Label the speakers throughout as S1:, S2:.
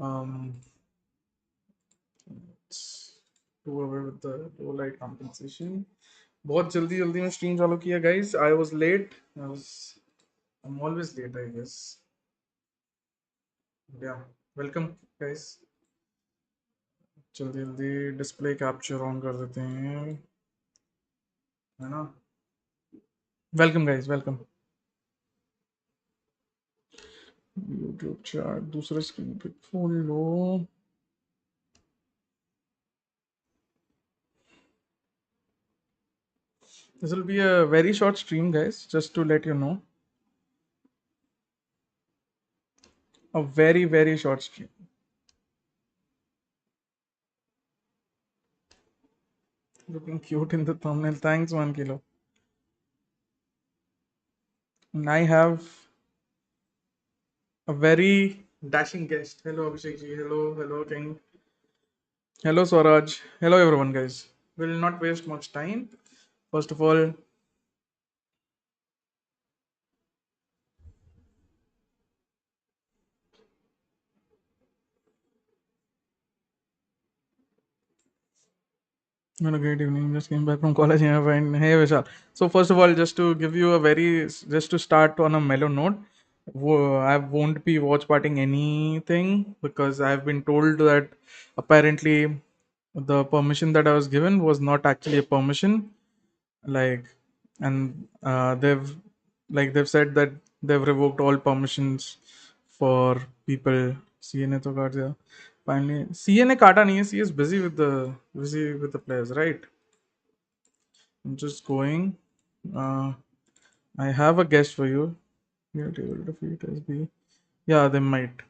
S1: Um, let's do away with the low light compensation. बहुत जल्दी जल्दी में stream चालू किया guys. I was late. I'm always late, I guess. Yeah. Welcome guys. जल्दी जल्दी display capture on कर देते हैं, है ना? Welcome guys. Welcome. YouTube chat दूसरे screen पे खोल लो. This will be a very short stream, guys, just to let you know. A very, very short stream. Looking cute in the thumbnail. Thanks, 1 kilo. And I have a very dashing guest. Hello, Abhishek ji. Hello, King. Hello, Swaraj. Hello, everyone, guys. We'll not waste much time. First of all, had a great evening. Just came back from college. Yeah, fine. Hey, Vishal. So first of all, just to give you a just to start on a mellow note, I won't be watch partying anything because I've been told that apparently the permission that I was given was not actually a permission. Like, and they've said that they've revoked all permissions for people. CNA तो काट दिया. Finally, CNA काटा नहीं है. C is busy with the players, right? I'm just going. I have a guest for you. You'll be able to defeat SB. Yeah, they might.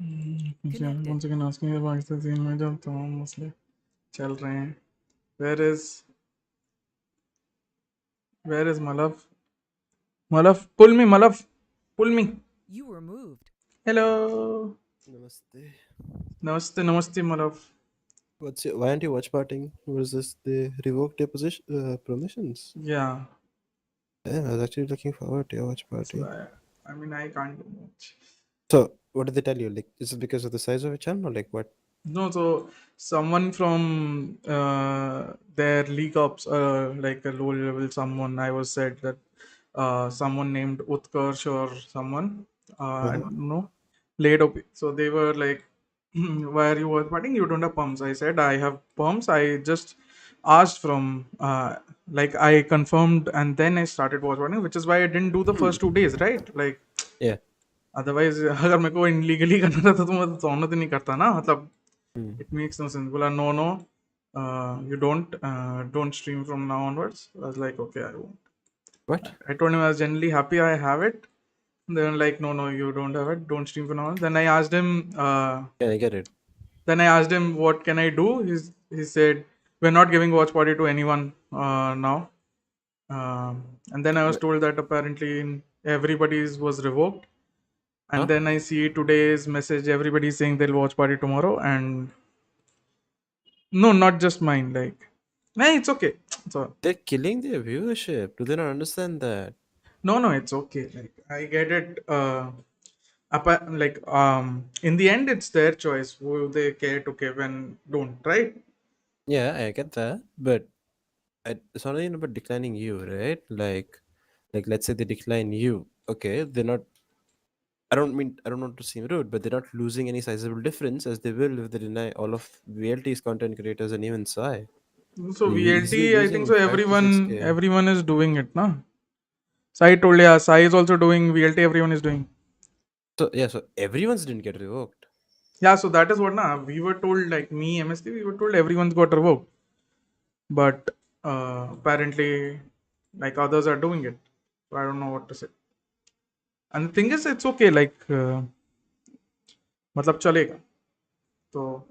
S1: Once again asking if Pakistan scene में जब तमाम मसले चल रहे हैं. Where is Malav? Malav, pull me, Malav, pull me.
S2: You were moved.
S1: Hello.
S3: Namaste.
S1: Namaste, Malav.
S3: Why aren't you watch partying? Was this they revoked your permissions?
S1: Yeah.
S3: Yeah, I was actually looking forward to your watch party.
S1: So I mean, I can't do much.
S3: So, what did they tell you? Like, is it because of the size of your channel, or like what?
S1: No, so someone from their league ops, like a low level someone, I was said that someone named Utkarsh or someone, I don't know, laid up. So they were like, why are you watch partying? You don't have pumps. I said, I have pumps. I just asked from, like, I confirmed and then I started watch partying, which is why I didn't do the first 2 days, right? Like,
S3: Yeah.
S1: otherwise, अगर मेरे को illegally करना रहता तो मैं तो honour नहीं करता ना मतलब. It makes no sense. Bola, no, you don't stream from now onwards. I was like, okay, I won't.
S3: What?
S1: I told him I was genuinely happy I have it. They were like, no, you don't have it. Don't stream from now on. Then I asked him.
S3: Yeah, I get it.
S1: Then I asked him, what can I do? He said, we're not giving watch party to anyone now. And then I was told that apparently everybody's was revoked. And then I see today's message. Everybody's saying they'll watch party tomorrow, and no, not just mine. Like, hey, it's okay. So
S3: They're killing their viewership. Do they not understand that?
S1: no, it's okay. Like, I get it. In the end, it's their choice who they care to give and don't, right?
S3: Yeah, I get that. But it's not even about declining you, right? Like let's say they decline you. Okay, they're not. I don't want to seem rude, but they're not losing any sizable difference as they will if they deny all of VLT's content creators and even Sai.
S1: So
S3: They're easily
S1: VLT, I think
S3: losing
S1: so.
S3: 5 to 6K.
S1: Everyone is doing it, na? Sai told ya. Sai is also doing VLT. Everyone is doing.
S3: So yeah, so everyone's didn't get revoked.
S1: Yeah, so that is what na. We were told, like me, MSK, we were told everyone's got revoked, but apparently, like others are doing it. So I don't know what to say. And the thing is, it's okay. Like, मतलब चलेगा. So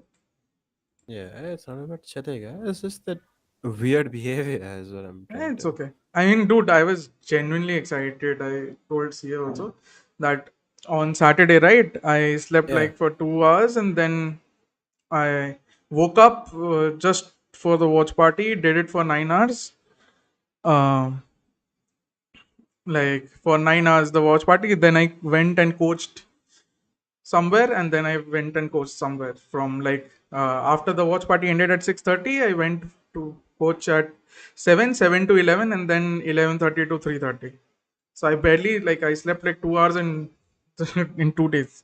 S3: Yeah, it's not about chalega. It's just that weird behavior is what I'm trying
S1: it's
S3: to.
S1: okay. I mean, dude, I was genuinely excited. I told Sia also that on Saturday, right? I slept
S3: Yeah.
S1: like for 2 hours and then I woke up just for the watch party. Did it for 9 hours. Um, like for 9 hours the watch party. Then I went and coached somewhere, and then I went and coached somewhere. From like after the watch party ended at 6:30, I went to coach at 7 to 11, and then 11:30 to 3:30. So I barely, like, I slept like 2 hours in in 2 days.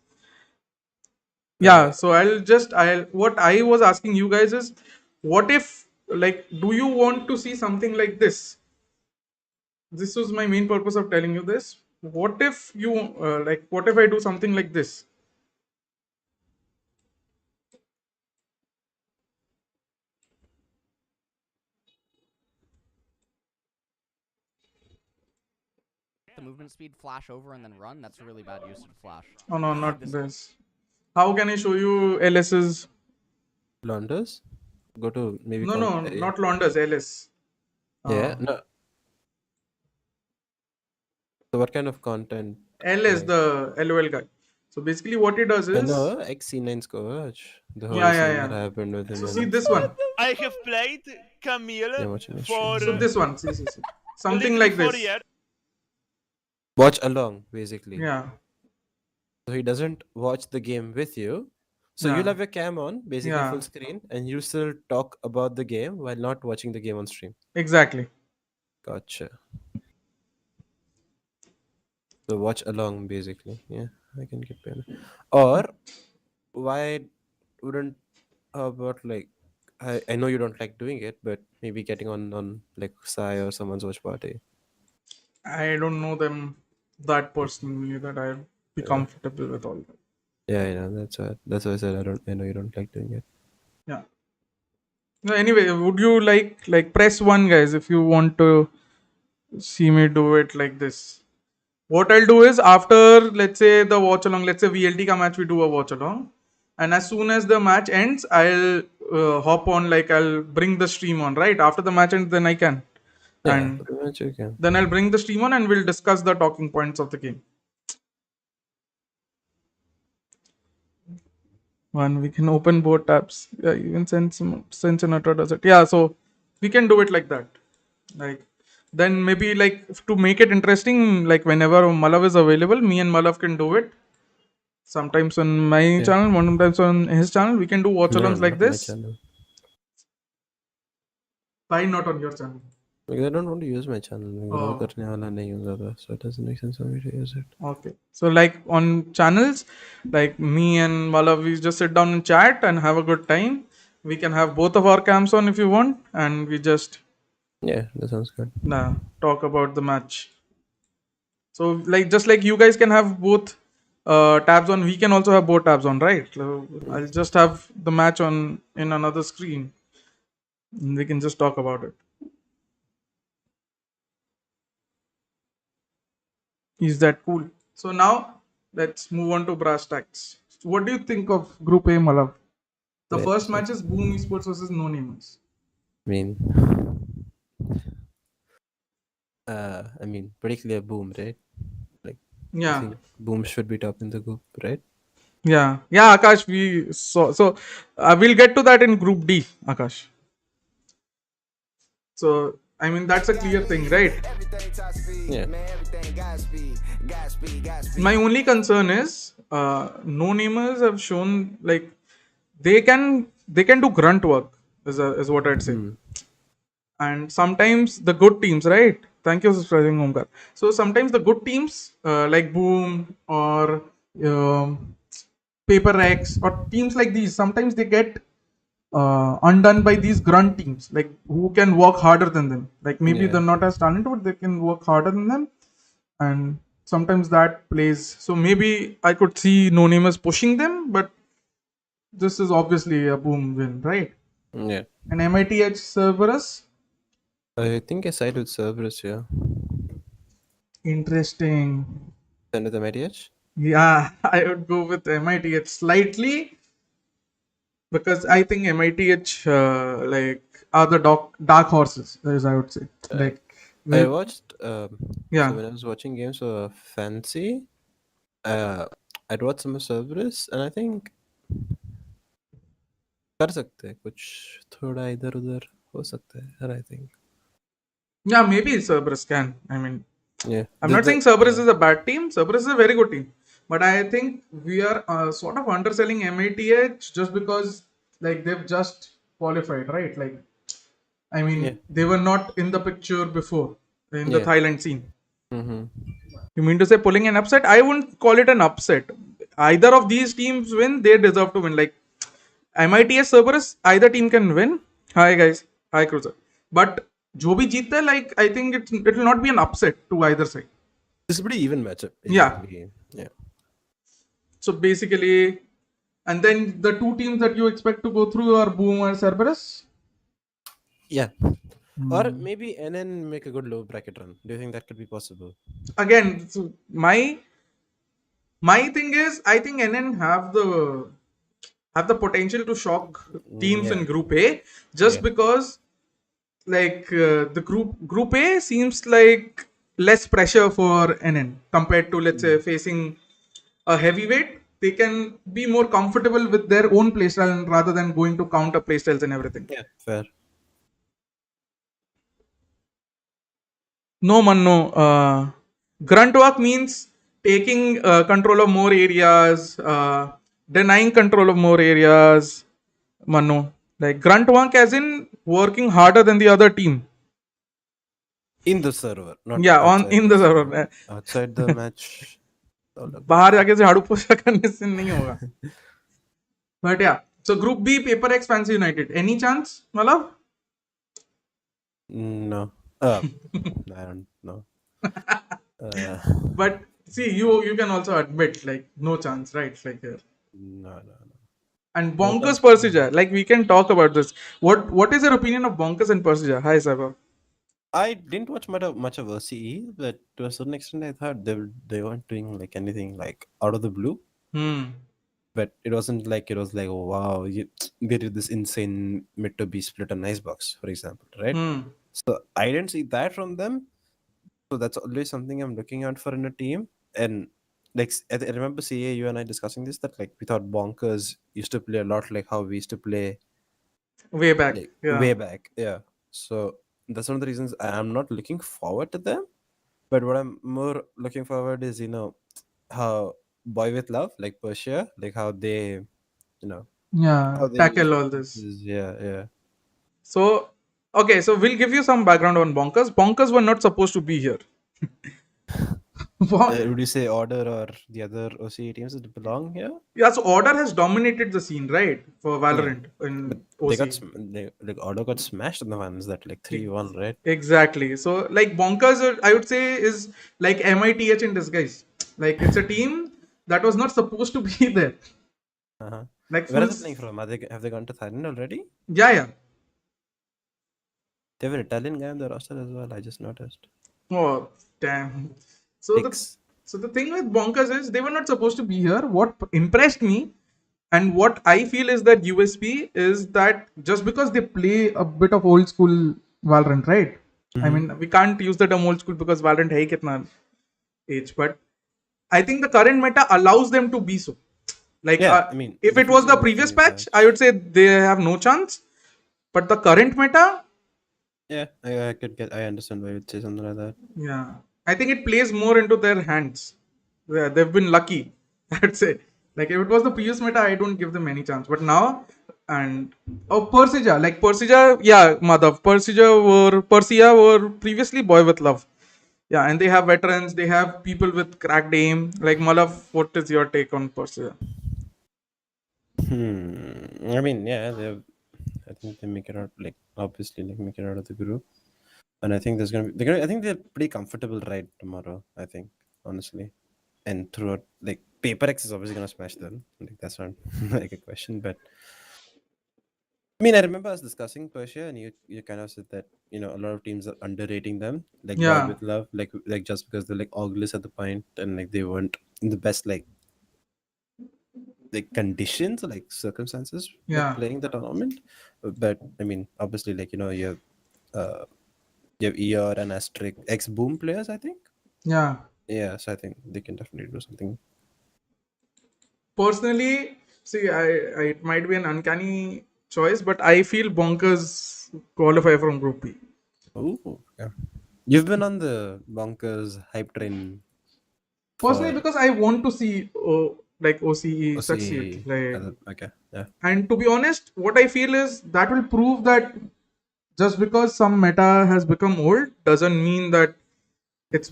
S1: Yeah.
S3: Uh,
S1: So I'll what I was asking you guys is, what if, like, do you want to see something like this? This was my main purpose of telling you this. What if you like? What if I do something like this?
S2: The movement speed, flash over, and then run. That's a really bad use of flash.
S1: Oh no,
S2: God,
S1: not
S2: this.
S1: this. How can I show you LS's?
S3: Launders? Go to maybe
S1: No, not Launders, LS.
S3: yeah,
S1: Uh,
S3: no. So what kind of content?
S1: LS,
S3: Like
S1: the LOL guy. So basically, what he does
S3: I
S1: is,
S3: know XC9's coach. The whole
S1: yeah, yeah,
S3: scene that
S1: yeah.
S3: happened with him
S1: So see
S3: and
S1: this one.
S4: I have played Camille
S3: yeah, watching the
S4: for
S1: So
S3: stream.
S1: this one. See. Something
S4: literally
S1: like
S4: 4
S1: this.
S4: years.
S3: Watch along, basically.
S1: Yeah,
S3: So he doesn't watch the game with you. So you'll
S1: yeah,
S3: have your cam on, basically
S1: yeah.
S3: full screen, and you still talk about the game while not watching the game on stream.
S1: Exactly.
S3: Gotcha. So watch along, basically. Yeah, I can get behind it. Or why wouldn't how about like I know you don't like doing it, but maybe getting on like Sai or someone's watch party.
S1: I don't know them that personally that I'd be
S3: Yeah,
S1: comfortable with all that.
S3: yeah, I know. That's why I said I know you don't like doing it.
S1: Yeah. No, anyway, would you like press one, guys, if you want to see me do it like this? What I'll do is, after, let's say, the watch along, let's say VLT ka match, we do a watch along, and as soon as the match ends, I'll hop on, like, I'll bring the stream on, right? After the match ends, then I can,
S3: Yeah,
S1: and
S3: pretty much you can.
S1: then I'll bring the stream on, and we'll discuss the talking points of the game. One, we can open both tabs. Yeah, even Sense does it. Yeah, so we can do it like that. Like, then maybe, like, to make it interesting, like, whenever Malav is available, me and Malav can do it. Sometimes on my
S3: Yeah.
S1: channel, sometimes on his channel, we can do watch
S3: No,
S1: alongs like
S3: not my
S1: this.
S3: channel.
S1: Why not on your channel?
S3: Because I don't want to use my channel. Grow
S1: Oh,
S3: करने वाला नहीं हूँ ज़्यादा, so it doesn't make sense for me to use it.
S1: okay. So, like, on channels, like me and Malav, we just sit down and chat and have a good time. We can have both of our cams on if you want, and we just
S3: Yeah, that sounds good.
S1: talk about the match. So, like, just like you guys can have both tabs on, we can also have both tabs on, right? So I'll just have the match on in another screen, and we can just talk about it. Is that cool? So now let's move on to brass tacks. What do you think of Group A, Malav? The
S3: Wait,
S1: first
S3: so,
S1: match is Boom Esports versus No Namers.
S3: I mean, I mean, pretty clear Boom, right? Like, I
S1: Yeah,
S3: think Boom should be top in the group, right?
S1: yeah. Akash, we saw. So we'll get to that in Group D, Akash. So I mean that's a clear thing, right?
S3: Yeah.
S1: My only concern is no namers have shown, like, they can do grunt work, is what I'd say.
S3: Hmm.
S1: And sometimes the good teams, right? Thank you for subscribing, Omkar. So sometimes the good teams, like Boom or Paper X or teams like these, sometimes they get undone by these grunt teams, like, who can work harder than them. Like, maybe
S3: Yeah.
S1: they're not as talented, but they can work harder than them, and sometimes that plays. So maybe I could see no namers pushing them, but this is obviously a Boom win, right?
S3: Yeah.
S1: And MITH Cerberus,
S3: I think I side with Cerberus, yeah.
S1: interesting.
S3: Send it the MTH?
S1: Yeah, I would go with MITH slightly, because I think MITH like are the dark horses, as I would say.
S3: Uh,
S1: Like,
S3: I
S1: with,
S3: watched, so
S1: yeah,
S3: when I was watching games for Fancy, I'd watch some of Cerberus, and I think कर सकते हैं कुछ थोड़ा इधर उधर हो सकता है, I think.
S1: yeah, maybe Cerberus can. I mean,
S3: Yeah.
S1: I'm not saying Cerberus is a bad team. Cerberus is a very good team, but I think we are sort of underselling MATH just because like they've just qualified, right? Like, I mean,
S3: Yeah.
S1: they were not in the picture before in the
S3: Yeah.
S1: Thailand scene.
S3: Mm-hmm.
S1: You mean to say pulling an upset? I wouldn't call it an upset. Either of these teams win, they deserve to win. Like MITS Cerberus, either team can win. Hi guys, hi Cruiser. But जो भी जीतता है, like I think it will not be an upset to either side.
S3: This is a pretty even matchup.
S1: Yeah.
S3: Basically. Yeah.
S1: So basically, and then the two teams that you expect to go through are Boom and Cerberus.
S3: Yeah. Or maybe NN make a good low bracket run. Do you think that could be possible?
S1: Again, so my thing is, I think NN have the potential to shock teams in
S3: Yeah.
S1: Group A just
S3: Yeah.
S1: because like the group A seems like less pressure for NN compared to let's say facing a heavyweight. They can be more comfortable with their own playstyle rather than going to counter playstyles and everything.
S3: Yeah. Fair.
S1: No man, no. Grunt work means taking control of more areas, denying control of more areas. Mano, like grunt work as in working harder than the other team.
S3: In the server, not
S1: Yeah, on
S3: outside
S1: in the server.
S3: Outside the match.
S1: बाहर जाके झाड़ू पोछा करने से नहीं होगा. But yeah, so Group B, Paper X, Fancy United. Any chance, मतलब?
S3: No. I don't know.
S1: But see, you can also admit like no chance, right? Like here.
S3: No.
S1: And Bonkers Persija, like we can talk about this. What is your opinion of Bonkers and Persija? Hi, Saibab.
S3: I didn't watch much of OCE, but to a certain extent, I thought they weren't doing like anything like out of the blue. But it wasn't like it was like, oh, wow, they did this insane mid to B split on Icebox, for example, right? So I didn't see that from them. So that's always something I'm looking out for in a team. And like I remember CA, you and I discussing this, that like we thought Bonkers used to play a lot like how we used to play
S1: Way back.
S3: like,
S1: Yeah.
S3: way back. Yeah. So that's one of the reasons I'm not looking forward to them. But what I'm more looking forward is, how Boy With Love, like Persija, like how they,
S1: Yeah.
S3: how they
S1: Tackle
S3: use
S1: all this.
S3: Yeah.
S1: So okay, so we'll give you some background on Bonkers. Bonkers were not supposed to be here.
S3: Would you say Order or the other OCE teams that belong here?
S1: Yeah, so Order has dominated the scene, right? For Valorant in
S3: They
S1: OC.
S3: got like Order got smashed in the ones that like 3-1, right?
S1: Exactly. So like Bonkers, I would say, is like MITH in disguise. Like it's a team that was not supposed to be there. Like
S3: Where are they playing from? Have they gone to Thailand already?
S1: Yeah.
S3: They have an Italian guy on the roster as well. I just noticed.
S1: Oh damn. So the thing with Bonkers is they were not supposed to be here. What impressed me and what I feel is that USP is that just because they play a bit of old school Valorant, right? I mean, we can't use the term old school because Valorant hai kitna age, but I think the current meta allows them to be so. Like,
S3: I mean,
S1: if it was the previous patch, I would say they have no chance. But the current meta,
S3: yeah, I understand why you'd say something like that.
S1: Yeah, I think it plays more into their hands. They've been lucky, I'd say. Like if it was the previous meta, I don't give them any chance. But now, and Persija, yeah, Madhav, Persija were previously Boy With Love. Yeah, and they have veterans, they have people with cracked aim. Like Malav, what is your take on Persija?
S3: I mean, yeah, I think they make it out, like obviously like make it out of the group. And I think I think they're pretty comfortable right tomorrow, I think, honestly. And throughout, like Paper X is obviously gonna smash them. Like that's not like a question, but I mean, I remember us discussing Persija, and you kind of said that a lot of teams are underrating them, like Boy With Love, like just because they're like Auglis at the point, and like they weren't in the best like conditions or like circumstances playing the tournament. But I mean, obviously, like you have ER and Asterisk ex Boom players, I think. Yeah, so I think they can definitely do something.
S1: Personally, see, it might be an uncanny choice, but I feel Bonkers qualify from Group B.
S3: Oh, yeah. You've been on the Bonkers hype train
S1: Personally,
S3: for
S1: because I want to see like OCE succeed.
S3: OC.
S1: Like,
S3: Okay, yeah.
S1: and to be honest, what I feel is that will prove that just because some meta has become old doesn't mean that it's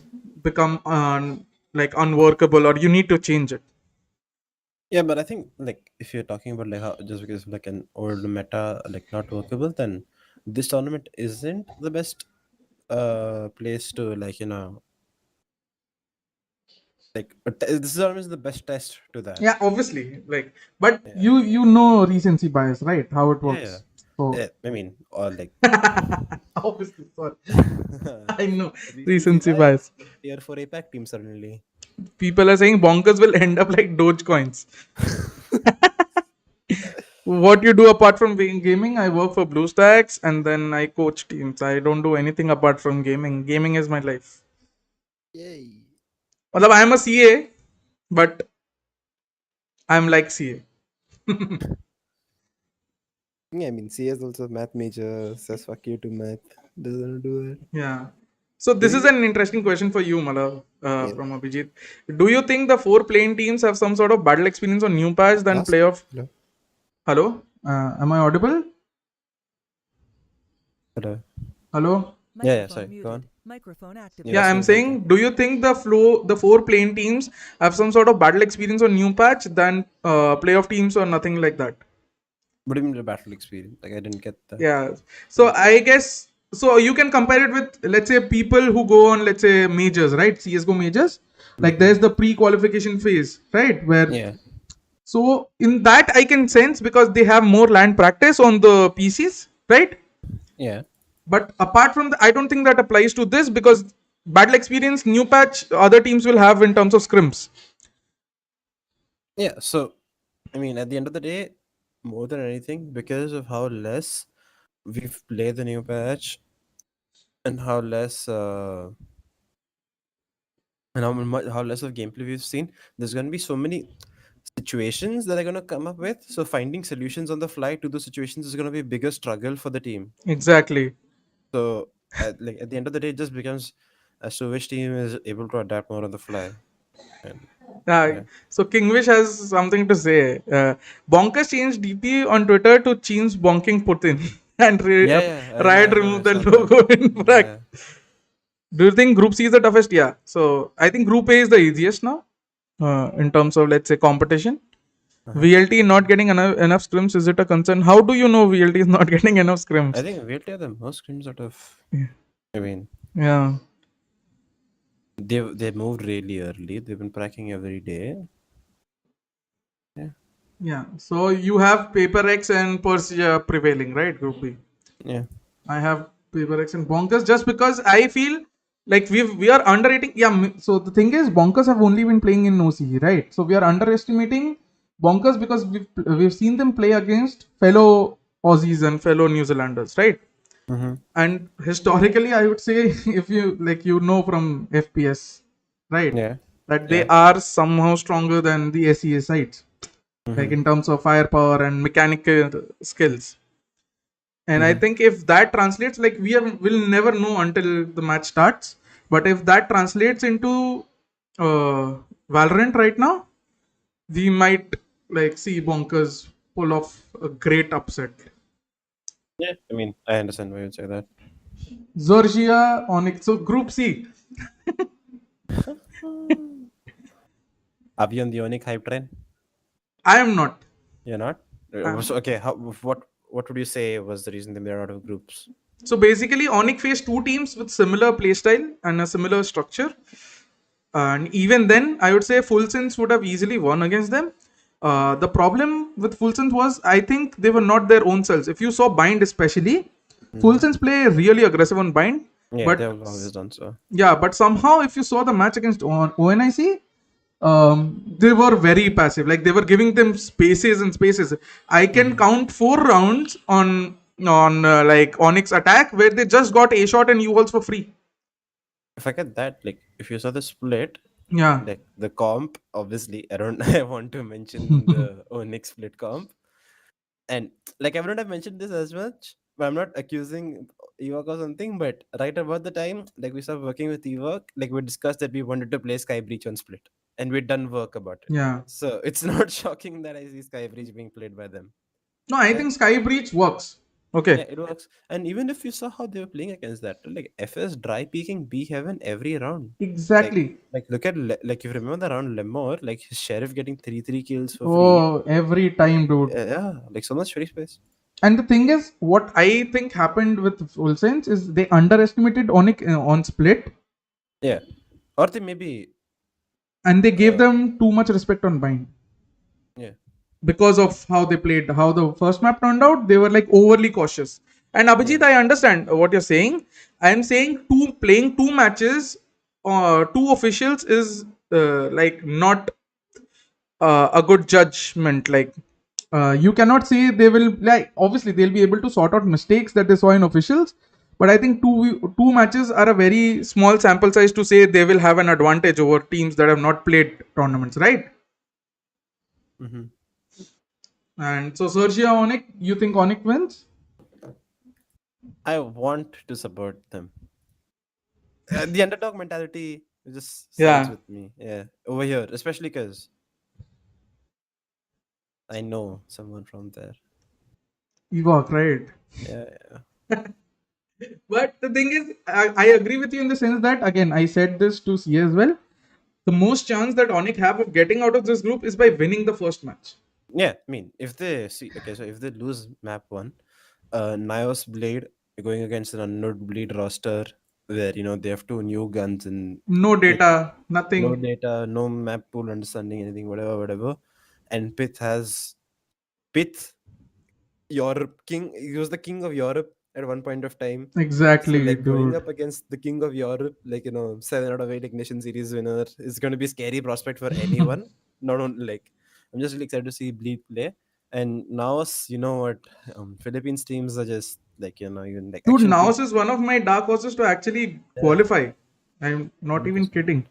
S1: become like unworkable or you need to change it.
S3: Yeah, but I think like if you're talking about like how just because like an old meta like not workable, then this tournament isn't the best place to like like this tournament is the best test to that.
S1: Yeah, obviously, like, but
S3: Yeah,
S1: you know recency bias, right? How it
S3: yeah, yeah.
S1: works. So
S3: Yeah, I mean, or like
S1: obviously, sorry, I know
S3: recency
S1: recency
S3: bias.
S1: bias.
S3: Tier 4 APAC team suddenly.
S1: People are saying bonkers will end up like Dogecoins. What you do apart from being gaming? I work for BlueStacks and then I coach teams. I don't do anything apart from gaming. Gaming is my life.
S3: Yay.
S1: Well, I am a CA, but I'm like CA.
S3: Yeah, I mean, CS also math major says fuck you to math. Doesn't do it.
S1: Yeah. So
S3: Do
S1: this is
S3: you?
S1: an interesting question for you, Mala,
S3: Yeah.
S1: from Abhijit. Do you think the 4 playing teams have some sort of battle experience on new patch than
S3: Ask.
S1: playoff?
S3: Hello.
S1: Hello? Am I audible?
S3: Hello.
S1: Hello?
S3: Yeah, sorry. Go on.
S5: Microphone activated.
S3: You're
S1: Yeah, I'm
S3: asking something.
S1: saying, do you think the 4 playing teams have some sort of battle experience on new patch than playoff teams or nothing like that?
S3: What do you mean the battle experience? Like I didn't get that.
S1: Yeah. So I guess so you can compare it with, let's say, people who go on, let's say, majors, right? CS:GO majors. Like there's the pre-qualification phase, right? Where
S3: Yeah.
S1: so in that I can sense because they have more land practice on the PCs, right?
S3: Yeah.
S1: But apart from that, I don't think that applies to this because battle experience, new patch, other teams will have in terms of scrims.
S3: Yeah. So, I mean, at the end of the day, more than anything, because of how less we've played the new patch and how less and how less of gameplay we've seen, there's gonna be so many situations that are gonna come up with. So finding solutions on the fly to those situations is gonna be a bigger struggle for the team.
S1: Exactly.
S3: So, at the end of the day, it just becomes as to which team is able to adapt more on the fly. And yeah.
S1: So Kingwish has something to say. Bonkers changed DP on Twitter to change bonking Putin and Riot
S3: I know, I
S1: removed the
S3: saw that.
S1: logo in bracket.
S3: Yeah.
S1: Do you think Group C is the toughest? Yeah. So I think Group A is the easiest now in terms of, let's say, competition. VLT not getting enough scrims, is it a concern? How do you know VLT is not getting enough scrims?
S3: I think VLT are the most scrims out of. I mean,
S1: Yeah.
S3: they moved really early. They've been practicing every day. Yeah.
S1: Yeah. So you have Paper X and Persija prevailing, right? Group B.
S3: Yeah.
S1: I have Paper X and Bonkers just because I feel like we are underrating. Yeah. So the thing is, Bonkers have only been playing in OCE, right? So we are underestimating Bonkers because we've seen them play against fellow Aussies and fellow New Zealanders, right? And historically, I would say if you like, from FPS, right?
S3: Yeah.
S1: That they
S3: Yeah.
S1: are somehow stronger than the SEA sides, like in terms of firepower and mechanical skills. And I think if that translates, like will never know until the match starts. But if that translates into Valorant right now, we might like see Bonkers pull off a great upset.
S3: Yeah. I mean, I understand why you'd say that.
S1: XERXIA, ONIC. So Group C.
S3: Are we on the ONIC hype train?
S1: I am not.
S3: You're not. So, okay. What would you say was the reason they're out of groups?
S1: So basically, ONIC faced 2 teams with similar playstyle and a similar structure. And even then, I would say Full Sense would have easily won against them. The problem with Full Sense was, I think they were not their own selves. If you saw Bind especially, Full Sense play really aggressive on Bind.
S3: Yeah,
S1: But
S3: they've always done so.
S1: yeah, but somehow if you saw the match against ONIC, they were very passive. Like they were giving them spaces and spaces. I can count 4 rounds on like Onyx attack where they just got a shot and U-Walls for free.
S3: If I get that, like, if you saw the split,
S1: Yeah.
S3: like the comp, obviously, I don't. I want to mention the ONIC split comp, and like I wouldn't have mentioned this as much, but I'm not accusing Ewok or something. But right about the time, like we started working with Ewok, like we discussed that we wanted to play Sky Breach on Split, and we'd done work about it.
S1: Yeah.
S3: So it's not shocking that I see Sky Breach being played by them.
S1: No, I
S3: Yeah.
S1: think Sky Breach works. Okay.
S3: Yeah, it works. And even if you saw how they were playing against that, like FS dry peeking B heaven every round.
S1: Exactly.
S3: Like look at like if you remember the round Lemore, like his sheriff getting 3 kills for free.
S1: Oh, every time, dude.
S3: Yeah, like so much free space.
S1: And the thing is, what I think happened with Full Sense is they underestimated ONIC on Split,
S3: Yeah. Or they maybe
S1: and they gave them too much respect on Bind.
S3: yeah.
S1: Because of how they played, how the first map turned out, they were like overly cautious. And Abhijit, I understand what you're saying. I'm saying playing two matches, two officials is like not a good judgment. Like you cannot say they will, like, obviously they'll be able to sort out mistakes that they saw in officials, but I think two matches are a very small sample size to say they will have an advantage over teams that have not played tournaments, right?
S3: Mm-hmm.
S1: And so Sergio ONIC, you think ONIC wins?
S3: I want to support them. The underdog mentality just sides
S1: Yeah.
S3: with me. Yeah, over here, especially because I know someone from there.
S1: Ewok, right?
S3: Yeah.
S1: But the thing is, I agree with you in the sense that, again, I said this to C as well. The most chance that ONIC have of getting out of this group is by winning the first match.
S3: Yeah, I mean, if they see, okay, so if they lose map one, NAOS Blade going against an unknown Blade roster where they have two new guns and
S1: No data, nothing.
S3: no data, no map pool understanding, anything, whatever. And Pith, Europe king. He was the king of Europe at one point of time.
S1: Exactly,
S3: So like going
S1: dude.
S3: up against the king of Europe, like 7 out of 8 Ignition Series winner, is going to be a scary prospect for anyone. Not only like I'm just really excited to see Bleed play. And now, you know what, Philippines teams are just like even like
S1: Dude,
S3: action
S1: NAOS
S3: peak.
S1: is one of my dark horses to actually
S3: Yeah.
S1: qualify. I'm not even
S3: 100%.
S1: kidding.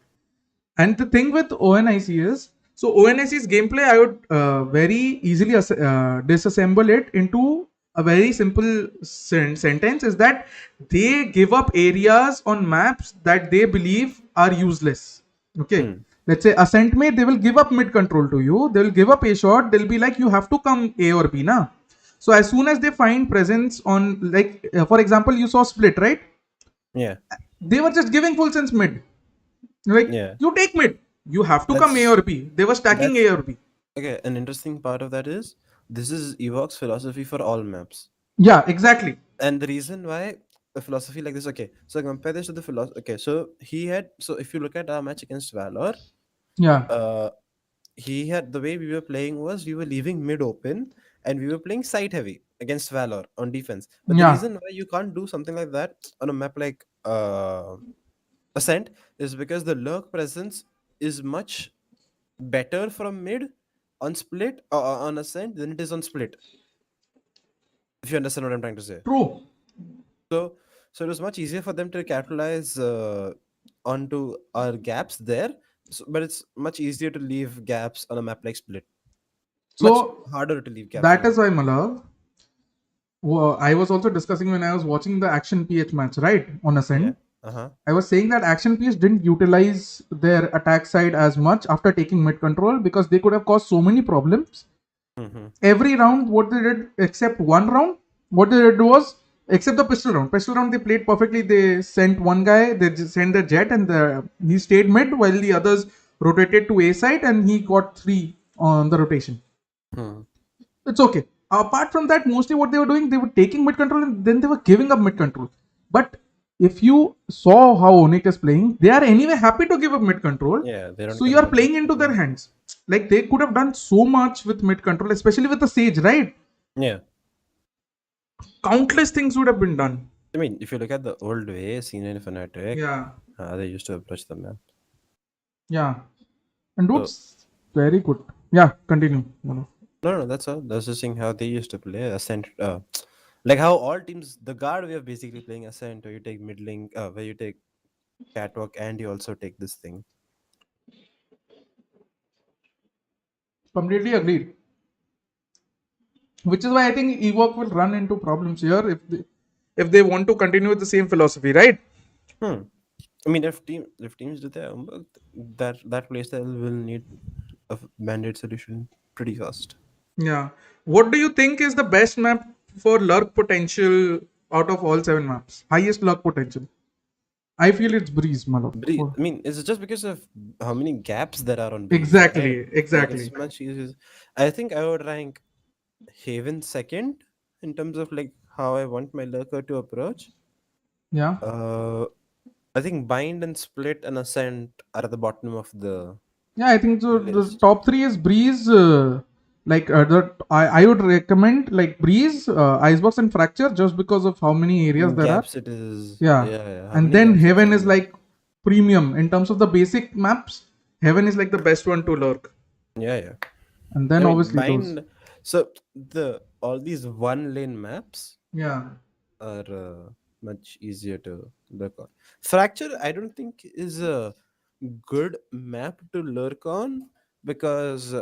S1: And the thing with ONIC is, so ONIC's gameplay, I would very easily disassemble it into a very simple sentence, is that they give up areas on maps that they believe are useless. Okay. Let's say Ascent Mate, they will give up mid control to you. They will give up A shot. They'll be like, you have to come A or B, na? So as soon as they find presence on, like, for example, you saw Split, right?
S3: Yeah.
S1: They were just giving full sense mid. Like,
S3: Yeah.
S1: you take mid. You have to come A or B. They were stacking A or B.
S3: Okay, an interesting part of that is this is Ewok's philosophy for all maps.
S1: Yeah, exactly.
S3: And the reason why a philosophy like this, okay, so compare this to the philosophy. Okay, so if you look at our match against Valor,
S1: Yeah.
S3: he had, the way we were playing was we were leaving mid open and we were playing side heavy against Valor on defense. But the
S1: Yeah.
S3: reason why you can't do something like that on a map like Ascent is because the lurk presence is much better from mid on Split on Ascent than it is on Split. If you understand what I'm trying to say.
S1: True.
S3: So it was much easier for them to capitalize onto our gaps there. But it's much easier to leave gaps on a map like Split. Much
S1: So
S3: harder to leave gaps.
S1: that is why, my love, I was also discussing when I was watching the Action PH match, right? On Ascent.
S3: Uh-huh.
S1: I was saying that Action PH didn't utilize their attack side as much after taking mid control because they could have caused so many problems.
S3: Mm-hmm.
S1: Every round, what they did, except one round, what they did was, except the pistol round. Pistol round, they played perfectly. They sent one guy, they just sent the jet, and he stayed mid while the others rotated to A side, and he got 3 on the rotation. It's okay. Apart from that, mostly what they were doing, they were taking mid control and then they were giving up mid control. But if you saw how ONIC is playing, they are anyway happy to give up mid control.
S3: Yeah, they don't
S1: so you are playing into their hands. Like, they could have done so much with mid control, especially with the Sage, right?
S3: Yeah.
S1: Countless things would have been done.
S3: I mean, if you look at the old way, C9 Fnatic,
S1: Yeah.
S3: they used to approach the map.
S1: Yeah. And dudes, very good. Yeah, continue.
S3: No, that's all. That's just seeing how they used to play Ascent. Like how all teams, the guard way of basically playing Ascent, where you take mid link, where you take catwalk, and you also take this thing.
S1: Completely agreed. Which is why I think Ewok will run into problems here. if they want to continue with the same philosophy, right?
S3: I mean, if teams do their homework, that playstyle will need a mandate solution pretty fast.
S1: Yeah. What do you think is the best map for lurk potential out of all 7 maps? Highest lurk potential. I feel it's Breeze, Malo.
S3: I mean, it's just because of how many gaps there are on Breeze.
S1: Exactly,
S3: Right?
S1: exactly.
S3: Like, it's much easier. I think I would rank Haven second in terms of like how I want my lurker to approach.
S1: Yeah.
S3: I think Bind and Split and Ascent are at the bottom of the
S1: Yeah, I think so. The
S3: list.
S1: top 3 is Breeze. I would recommend like Breeze, Icebox, and Fracture just because of how many areas there are.
S3: gaps it is.
S1: Yeah.
S3: Yeah. How
S1: And
S3: many
S1: then
S3: gaps
S1: Heaven
S3: it's
S1: is
S3: in.
S1: like premium in terms of the basic maps. Heaven is like the best one to lurk.
S3: Yeah.
S1: And then
S3: I mean,
S1: obviously
S3: Bind.
S1: those.
S3: So all these one lane maps
S1: Yeah.
S3: are much easier to lurk on. Fracture, I don't think is a good map to lurk on because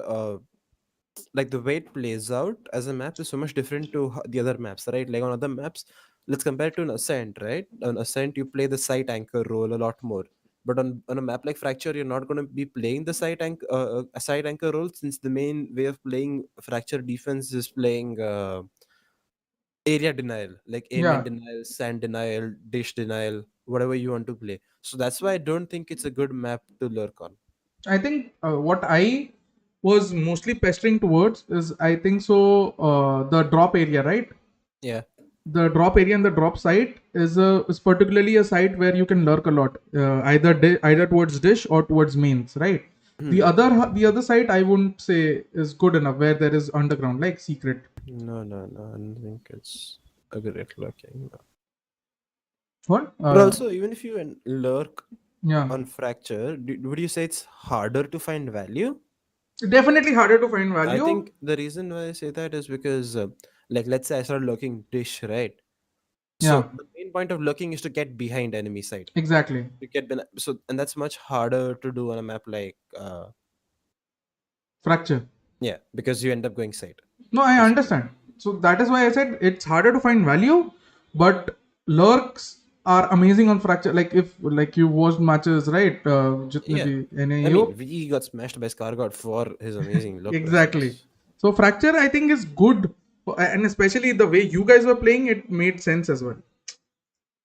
S3: like the way it plays out as a map is so much different to the other maps, right? Like on other maps, let's compare it to an Ascent, right? On Ascent, you play the site anchor role a lot more. But on a map like Fracture, you're not going to be playing the side anchor role, since the main way of playing Fracture defense is playing area denial, like aiming
S1: Yeah.
S3: denial, sand denial, dish denial, whatever you want to play. So that's why I don't think it's a good map to lurk on.
S1: I think what I was mostly pestering towards is I think so the drop area, right?
S3: Yeah.
S1: The drop area and the drop site is particularly a site where you can lurk a lot, either towards dish or towards mains, right? The other site I wouldn't say is good enough where there is underground like secret.
S3: No. I don't think it's a great lurking. No.
S1: What?
S3: But also, even if you lurk
S1: Yeah,
S3: on Fracture, would you say it's harder to find value?
S1: definitely harder to find
S3: I
S1: value.
S3: think the reason why I say that is because, like, let's say I start lurking dish, right? So
S1: Yeah,
S3: the main point of lurking is to get behind enemy side.
S1: exactly.
S3: To get and that's much harder to do on a map like
S1: Fracture.
S3: yeah, because you end up going side.
S1: No, I understand. So that is why I said it's harder to find value, but lurks are amazing on Fracture. Like if like you watched matches, right? Jitne
S3: Yeah.
S1: bhi
S3: I
S1: NAO.
S3: mean, we got smashed by Scargod for his amazing lurk
S1: Exactly.
S3: presence.
S1: So Fracture, I think, is good, and especially the way you guys were playing, it made sense as well.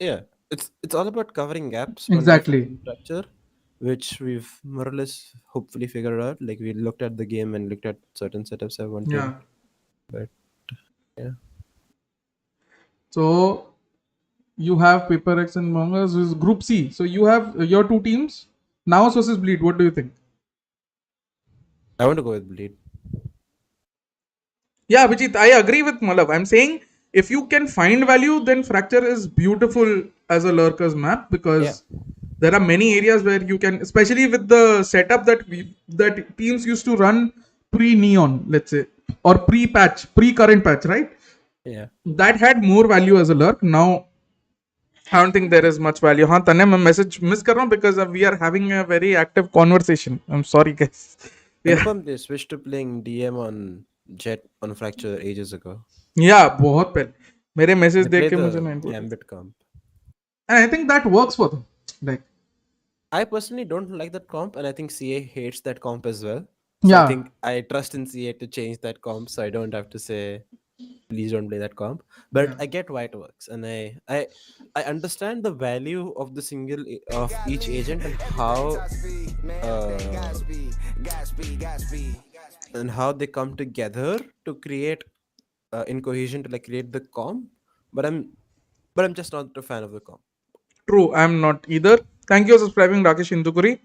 S3: Yeah, it's all about covering gaps
S1: Exactly.
S3: on Fracture, which we've more or less hopefully figured out. Like we looked at the game and looked at certain setups I wanted.
S1: Yeah.
S3: But yeah.
S1: So you have Paper X and Bonkers is Group C. So you have your two teams. NAOS versus Bleed. What do you think?
S3: I want to go with Bleed.
S1: Yeah, Abhijit, I agree with Malav. I'm saying if you can find value, then Fracture is beautiful as a lurker's map because there are many areas where you can, especially with the setup that teams used to run pre-neon, let's say, or pre-patch, pre-current patch, right?
S3: Yeah.
S1: That had more value as a lurk. Now, I don't think there is much value. हाँ तने मैं message miss कर रहा हूँ because we are having a very active conversation. I'm sorry guys. Yeah.
S3: Confirm they switched to playing DM on Jet on Fracture ages ago.
S1: Yeah, बहुत पहले. मेरे message
S3: They
S1: देख
S3: play
S1: के मुझे
S3: the
S1: नहीं बोला.
S3: Gambit comp.
S1: And I think that works for them. Like,
S3: I personally don't like that comp, and I think CA hates that comp as well. So
S1: yeah,
S3: I think I trust in CA to change that comp, so I don't have to say, please don't play that comp. But
S1: Yeah.
S3: I get why it works, and I understand the value of the single of each agent and how they come together to create in cohesion to like create the comp. But I'm just not a fan of the comp.
S1: true. I'm not either. Thank you for subscribing, Rakesh Indukuri.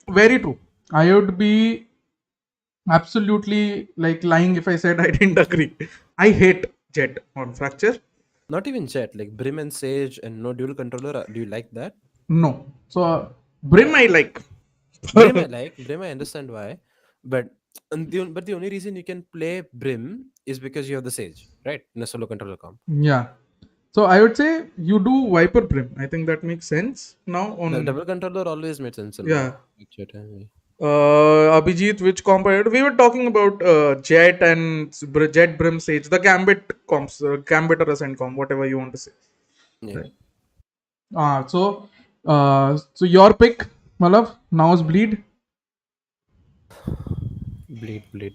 S1: Very true. I would be absolutely like lying if I said I didn't agree. I hate Jet on Fracture.
S3: Not even Jet, like Brim and Sage and no dual controller. Do you like that?
S1: No. So Brim I like.
S3: Brim I like. Brim I understand why, but the only reason you can play Brim is because you have the Sage, right? In a solo controller comp.
S1: Yeah. So I would say you do Viper Brim. I think that makes sense now on.
S3: The double controller always made sense.
S1: Yeah.
S3: Picture time.
S1: Abhijit, which competitor? We were talking about Jet and Jet Brim Sage, the Gambit comps, Gambit or Ascent comp, whatever you want to say.
S3: Yeah.
S1: Right. So your pick, Malav, NAOS Bleed.
S3: Bleed.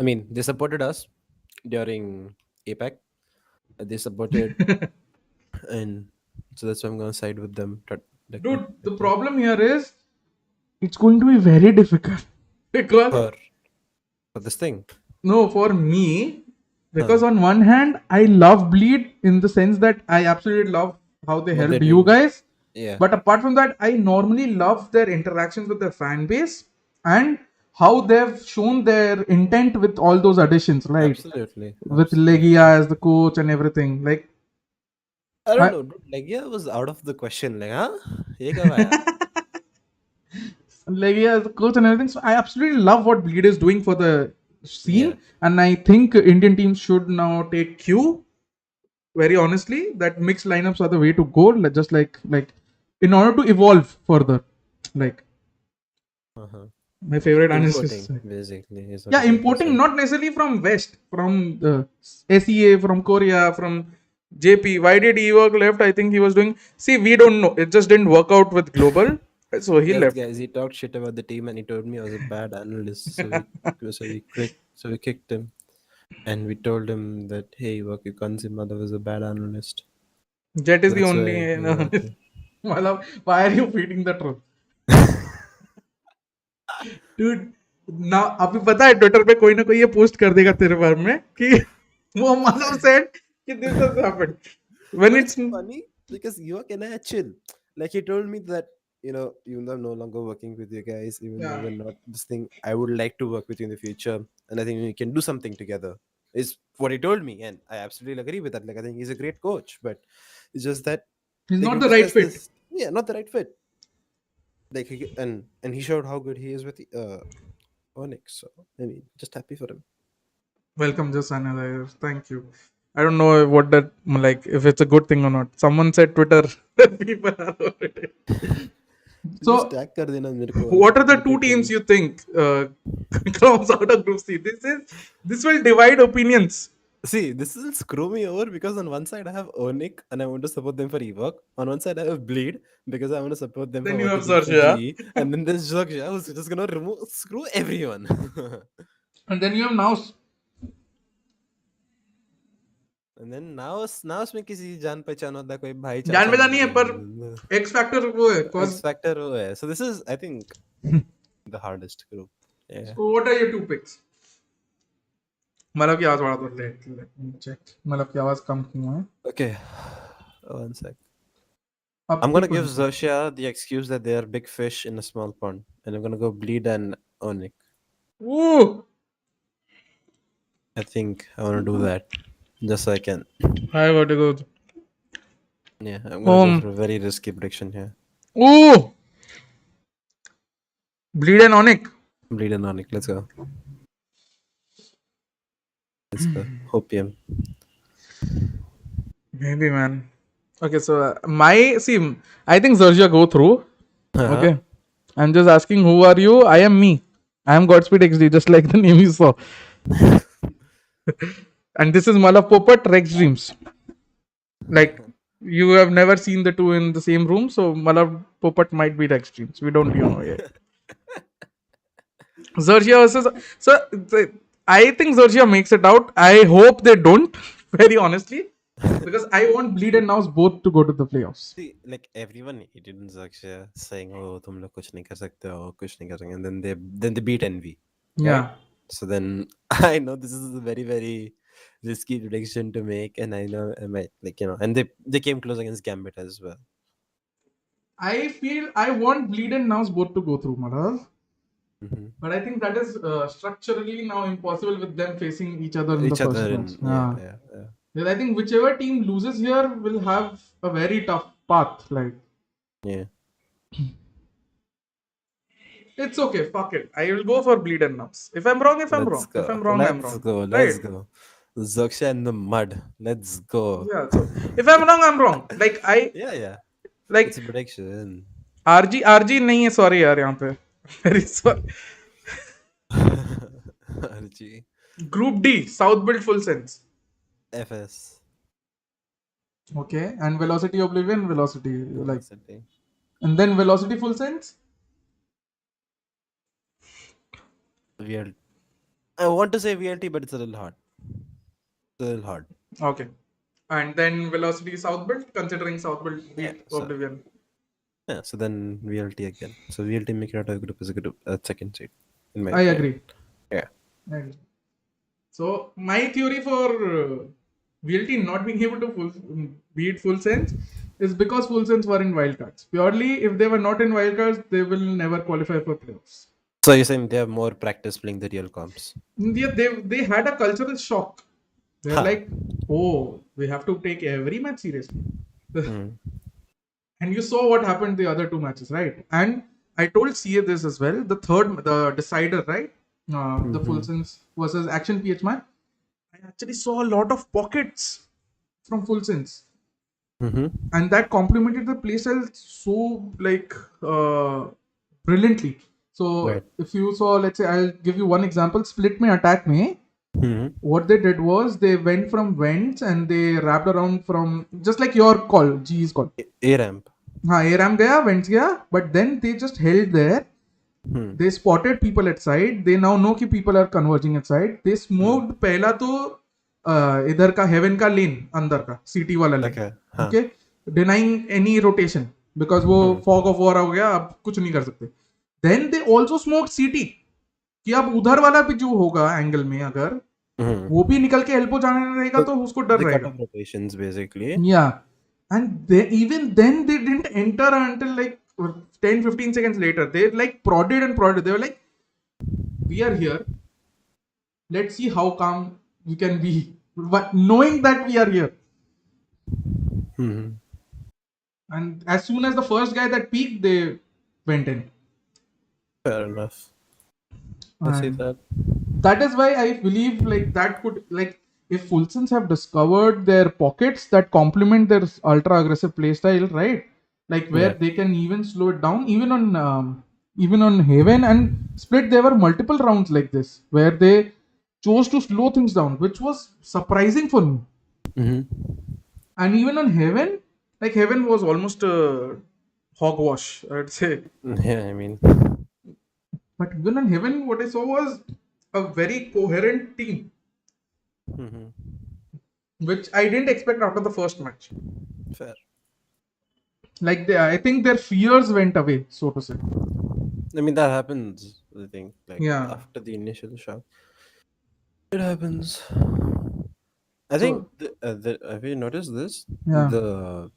S3: I mean, they supported us during APAC. They supported, and so that's why I'm gonna side with them.
S1: Dude, the problem here is it's going to be very difficult because
S3: for this thing.
S1: no, for me, because on one hand, I love Bleed in the sense that I absolutely love how they
S3: What
S1: help
S3: they
S1: you
S3: do.
S1: guys.
S3: Yeah.
S1: But apart from that, I normally love their interactions with their fan base and how they've shown their intent with all those additions, right?
S3: Absolutely.
S1: With Legia as the coach and everything. Like,
S3: I don't know. Dude, Legia was out of the question. Like, huh? Ye kab aaya?
S1: Legia as the coach and everything. So I absolutely love what Bleed is doing for the scene.
S3: Yeah.
S1: And I think Indian teams should now take cue. Very honestly, that mixed lineups are the way to go. Just like in order to evolve further. Like, my favorite analysis.
S3: Importing, basically. Is what
S1: Yeah,
S3: you're trying to
S1: importing
S3: say.
S1: not necessarily from West, from the SEA, from Korea, from JP. Why did Ework left? I think he was doing. See, we don't know. It just didn't work out with global, so he
S3: Yes,
S1: left.
S3: guys, he talked shit about the team and he told me I was a bad analyst. So we kicked him. And we told him that, hey, work, you can't say Madhav is a bad analyst.
S1: Jet is the
S3: That's
S1: only.
S3: why,
S1: analyst. Matlab, why are you feeding the truth? Dude, now अभी पता है Twitter पे कोई ना कोई ये post कर देगा तेरे बारे में कि वो Madhav said कि this has happened. When
S3: But
S1: it's
S3: funny because you and I are chill. Like he told me that, even though I'm no longer working with you guys, even though we're not this thing, I would like to work with you in the future. And I think we can do something together. Is what he told me. And I absolutely agree with that. Like I think he's a great coach, but it's just that
S1: he's
S3: like,
S1: not
S3: we've
S1: the right
S3: discussed
S1: fit.
S3: this- Yeah, not the right fit. Like and he showed how good he is with ONIC. So I mean, just happy for him.
S1: Welcome, just another. Thank you. I don't know what that like if it's a good thing or not. Someone said Twitter. People are already.
S3: Just
S1: So,
S3: tag kar dena mere ko.
S1: what are the two teams you think comes out of Group C? This will divide opinions.
S3: See, this will screw me over because on one side I have ONIC and I want to support them for eWork. On one side I have Bleed because I want to support them
S1: Then
S3: for
S1: you
S3: what
S1: have
S3: they do for
S1: XERXIA.
S3: GE. And then there's XERXIA who's just gonna screw everyone.
S1: And then you have NAOS.
S3: And then now में किसी जान पहचान होता है कोई भाई चाचा
S1: जान पहचान नहीं है पर X factor वो है.
S3: X factor वो है. So this is I think the hardest group. Yeah.
S1: So what are your two picks? मतलब की आवाज बढ़ा दो. Let me check. मतलब की आवाज कम क्यों है?
S3: Okay. One sec. I'm gonna give XERXIA the excuse that they are big fish in a small pond, and I'm gonna go Bleed and ONIC.
S1: Ooh.
S3: I think I want to do that just so I can.
S1: I got to go.
S3: Yeah, I'm gonna go for a very risky prediction here.
S1: Ooh. Bleed and ONIC.
S3: Bleed and ONIC. Let's go. Let's go. Hopium.
S1: Maybe, man. Okay, so I think XERXIA go through. Okay. I'm just asking who are you? I am me. I am GodspeedxD, just like the name you saw. And this is Malav Popat, Rex Dreams. Like, you have never seen the two in the same room, so Malav Popat might be Rex Dreams. We don't know yet. XERXIA versus. I think XERXIA makes it out. I hope they don't, very honestly. Because I want Bleed and NAOS both to go to the playoffs.
S3: See, like everyone hated in XERXIA saying, "Oh, तुम लोग कुछ नहीं कर सकते हो, कुछ नहीं कर सकते," and then they beat Envy.
S1: Yeah.
S3: Right? So then I know this is a very very risky prediction to make, and I know I might and they came close against Gambit as well.
S1: I feel I want Bleed and NAOS both to go through, Malav. But I think that is structurally now impossible with them facing each other in the first round.
S3: Yeah.
S1: I think whichever team loses here will have a very tough path. Like,
S3: Yeah.
S1: it's okay. Fuck it. I will go for Bleed and NAOS. If I'm wrong, I'm wrong. If I'm wrong, I'm wrong.
S3: Let's go. XERXIA in the mud. Let's go.
S1: Yeah. So if I'm wrong, I'm wrong. Like
S3: Yeah.
S1: Like
S3: It's a prediction.
S1: RG नहीं है. Sorry यार यहाँ पे. Very sorry.
S3: RG.
S1: Group D, South Build Full Sense.
S3: FS.
S1: Okay, and Velocity Oblivion, Velocity, you like.
S3: Velocity.
S1: And then Velocity Full Sense.
S3: VL. I want to say VLT, but it's a little hard. It's a little hard.
S1: Okay. And then Velocity South Build, considering South Build beat
S3: Yeah, so-
S1: Oblivion.
S3: Yeah, so then VLT again. So VLT making out a group as a group, second seed. In my
S1: I
S3: opinion.
S1: agree.
S3: Yeah.
S1: I agree. So my theory for VLT not being able to beat Full Sense is because Full Sense were in wildcards. Purely, if they were not in wildcards, they will never qualify for playoffs.
S3: So you're saying they have more practice playing the real comps?
S1: Yeah, they had a cultural shock. They're
S3: Huh.
S1: like, oh, we have to take every match seriously.
S3: Hmm.
S1: And you saw what happened the other two matches, right? And I told CA this as well. The decider, right? The Full Sense versus Action PH match. I actually saw a lot of pockets from Full Sense.
S3: Mm-hmm.
S1: And that complemented the playstyle so like brilliantly. So
S3: Right.
S1: if you saw, let's say, I'll give you one example. Split me, attack me.
S3: Mm-hmm.
S1: What they did was they went from vents and they wrapped around from just like your call, G's call.
S3: A ramp.
S1: हाँ A ramp गया, vents गया, but then they just held there.
S3: Hmm.
S1: They spotted people at side. They now know कि people are converging at side. They smoked पहला तो इधर का heaven का lane अंदर का CT वाला lane.
S3: Okay. हाँ.
S1: Okay, denying any rotation because वो fog of war हो गया, अब कुछ नहीं कर सकते. Then they also smoked CT कि अब उधर वाला भी जो होगा एंगल में अगर
S3: Mm-hmm.
S1: वो भी निकल के एल्बो जाने रहेगा तो उसको डर
S3: They cut
S1: रहेगा.
S3: off rotations basically.
S1: Yeah, and even then they didn't enter until like 10-15 seconds later. They like prodded and prodded. They were like, we are here, let's see how calm we can be, but knowing that we are here.
S3: Mm-hmm.
S1: And as soon as the first guy that peaked, they went in.
S3: Fair enough. I see
S1: And
S3: that.
S1: that is why I believe like that could like if Fulsons have discovered their pockets that complement their ultra aggressive playstyle, right? Like where
S3: Yeah.
S1: they can even slow it down, even on Haven and Split, there were multiple rounds like this where they chose to slow things down, which was surprising for me.
S3: Mm-hmm.
S1: And even on Haven, like Haven was almost a hogwash, I'd say.
S3: Yeah, I mean.
S1: But even on Haven, what I saw was a very coherent team,
S3: Mm-hmm.
S1: which I didn't expect after the first match.
S3: Fair.
S1: Like I think their fears went away, so to say.
S3: I mean that happens. I think like
S1: Yeah.
S3: after the initial shock, it happens. I think have you noticed this?
S1: Yeah.
S3: The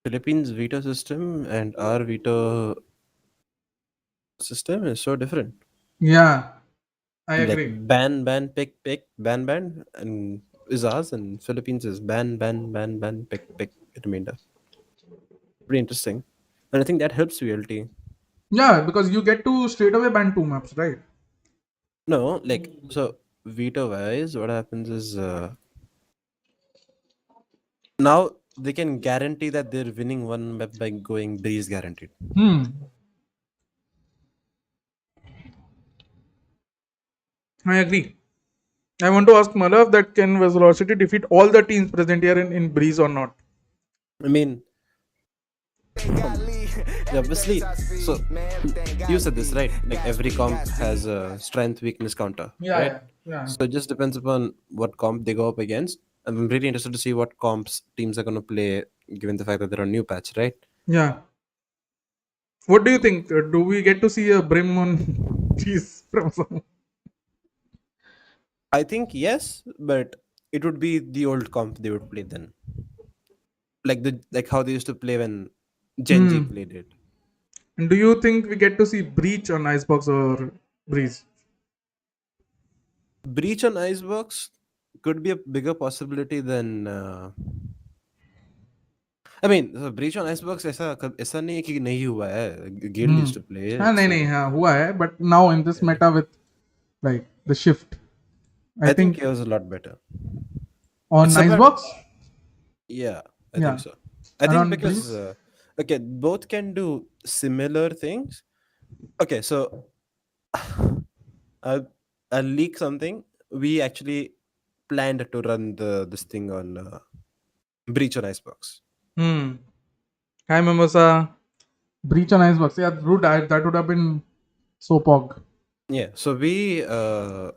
S3: Philippines veto system and our veto system is so different.
S1: Yeah, I
S3: Like
S1: agree.
S3: ban, pick, ban, and is ours, and Philippines is ban, pick, remainder. Pretty interesting, and I think that helps VLT.
S1: Yeah, because you get to straight away ban 2 maps, right?
S3: No, like so veto wise, what happens is now they can guarantee that they're winning one map by going breeze guaranteed.
S1: I agree. I want to ask Malav that can Velocity defeat all the teams present here in Breeze or not?
S3: I mean, obviously, so you said this right? Like every comp has a strength weakness counter, right?
S1: Yeah.
S3: So it just depends upon what comp they go up against. I'm really interested to see what comps teams are going to play, given the fact that they're on new patch, right?
S1: Yeah. What do you think? Do we get to see a brim on cheese from someone?
S3: I think yes, but it would be the old comp they would play then, like how they used to play when Gen G played it.
S1: And do you think we get to see Breach on Icebox or Breeze?
S3: Breach on Icebox could be a bigger possibility than. I mean, Breach on Icebox ऐसा नहीं है कि नहीं हुआ है. Guild used to play it.
S1: हाँ नहीं हुआ है, but now in this meta with like the shift,
S3: I think it was a lot better.
S1: On
S3: It's about-
S1: Icebox?
S3: Yeah, I
S1: Yeah.
S3: think so. I
S1: And
S3: think
S1: on
S3: because okay, both can do similar things, Okay, so I'll, I'll leak something. We actually planned to run this thing on Breach on Icebox.
S1: Hi, Mimosa. Breach on Icebox. Yeah, rude. That would have been so pog.
S3: Yeah, so we thought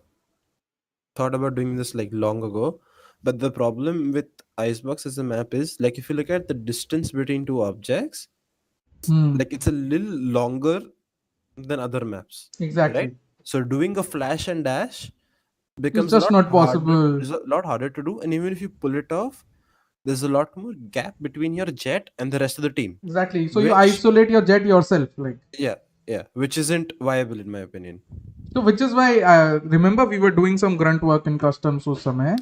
S3: about doing this like long ago, but the problem with Icebox as a map is like if you look at the distance between two objects, like it's a little longer than other maps, right?
S1: Exactly.
S3: So doing a flash and dash
S1: It's
S3: becomes
S1: just not possible.
S3: It's a lot harder to do, and even if you pull it off, there's a lot more gap between your jet and the rest of the team.
S1: Exactly. So you
S3: Which-
S1: isolate your jet yourself, like.
S3: Yeah, which isn't viable in my opinion.
S1: So which is why remember we were doing some grunt work in customs उस समय.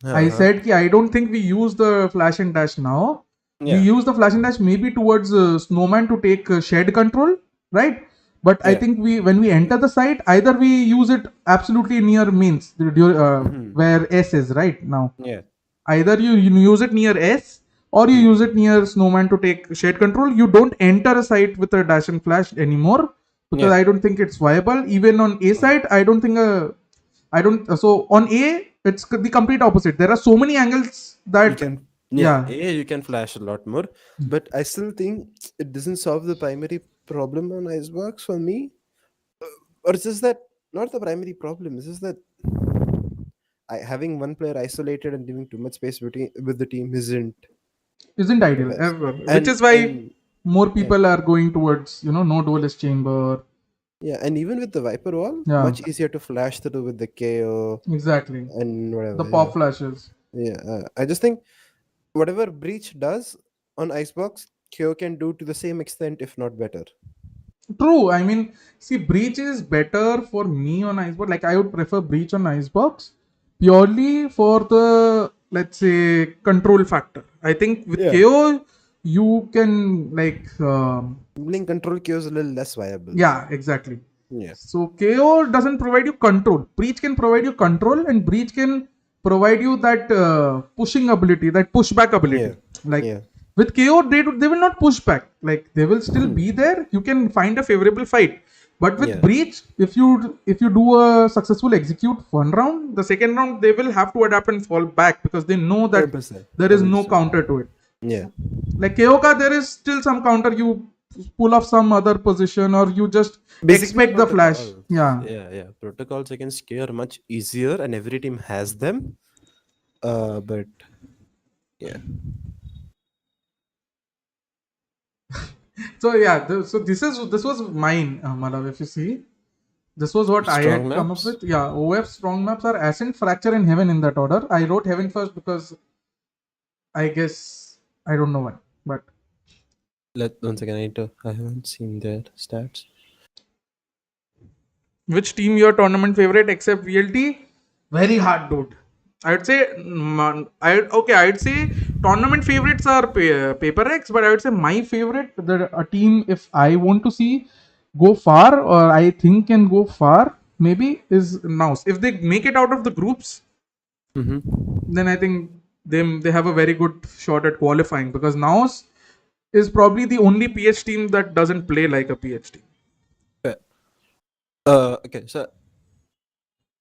S1: I
S3: Uh-huh.
S1: said कि I don't think we use the flash and dash now.
S3: Yeah.
S1: We use the flash and dash maybe towards snowman to take shed control, right? But I
S3: Yeah.
S1: think when we enter the site, either we use it absolutely near means where S is right now.
S3: Yeah.
S1: Either you use it near S or you use it near snowman to take shade control. You don't enter a site with a dash and flash anymore because
S3: Yeah.
S1: I don't think it's viable. Even on A side, I don't think so on A it's the complete opposite. There are so many angles
S3: You
S1: that
S3: can
S1: Yeah.
S3: you can flash a lot more, but I still think it doesn't solve the primary problem on Icebox for me. Or it's just that not the primary problem, it's just that having one player isolated and leaving too much space between with the team isn't
S1: isn't ideal
S3: best.
S1: ever. Which
S3: And-
S1: is why
S3: and-
S1: more people are going towards no duelist chamber.
S3: yeah, and even with the Viper wall,
S1: Yeah.
S3: much easier to flash through with the KO
S1: Exactly.
S3: and whatever.
S1: The pop flashes.
S3: Yeah, I just think whatever Breach does on Icebox, KO can do to the same extent, if not better.
S1: True. I mean, see, Breach is better for me on Icebox. Like, I would prefer Breach on Icebox purely for the, let's say, control factor. I think with
S3: Yeah.
S1: KO, you can, like,
S3: Link control KO is a little less viable.
S1: yeah, exactly.
S3: Yeah.
S1: So, KO doesn't provide you control. Breach can provide you control, and Breach can provide you that pushing ability, that pushback ability.
S3: Yeah.
S1: Like,
S3: Yeah.
S1: with KO, they will not push back. Like they will still be there. You can find a favorable fight. But with
S3: Yeah.
S1: Breach, if you do a successful execute one round, the second round they will have to adapt and fall back because they know that
S3: 100%.
S1: there is no counter to it.
S3: Yeah.
S1: Like KO ka, there is still some counter. You pull off some other position or you just expect the flash.
S3: protocols.
S1: Yeah.
S3: Yeah. Protocols against KO are much easier, and every team has them. But yeah.
S1: So yeah, so this was mine, Malav. If you see, this was what I had
S3: Strong
S1: come up
S3: maps?
S1: with. Yeah, OF strong maps are Ascent, Fracture, and Heaven in that order. I wrote Heaven first because I guess I don't know why, but
S3: Once again, I haven't seen their stats.
S1: which team your tournament favorite except VLT? Very hard, dude. I'd say I'd say tournament favorites are Paper X, but I would say my favorite, a team if I want to see go far or I think can go far maybe is NAOS. If they make it out of the groups,
S3: Mm-hmm.
S1: then I think they have a very good shot at qualifying because NAOS is probably the only PH team that doesn't play like a PH team.
S3: Okay, so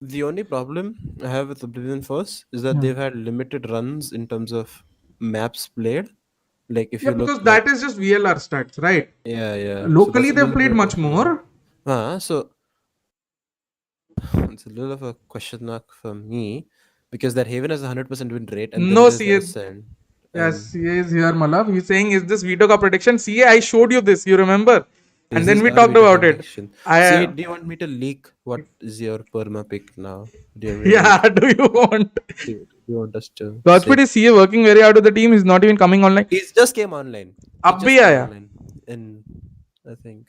S3: the only problem I have with Oblivion Force is that
S1: Yeah.
S3: they've had limited runs in terms of maps played. Like if
S1: Yeah,
S3: you look,
S1: because that is just VLR stats, right?
S3: yeah.
S1: Locally,
S3: that's a
S1: they've
S3: little
S1: played
S3: bit
S1: much
S3: of
S1: more.
S3: So it's a little of a question mark for me because that Haven has a 100% win rate, and
S1: No,
S3: then
S1: CA.
S3: there's Ascent.
S1: Yes, CA is here, Malav. He's saying, is this Vito ka prediction? CA, I showed you this, you remember? And then we talked about it.
S3: See, do you want me to leak what is your perma pick now? Do you,
S1: Yeah, do you want?
S3: do you want us to?
S1: Godspeed
S3: say-
S1: is CA working very hard with the team. He's not even coming online.
S3: He's just came online.
S1: Ab
S3: He
S1: bhi
S3: just came
S1: aaya.
S3: online in, I think.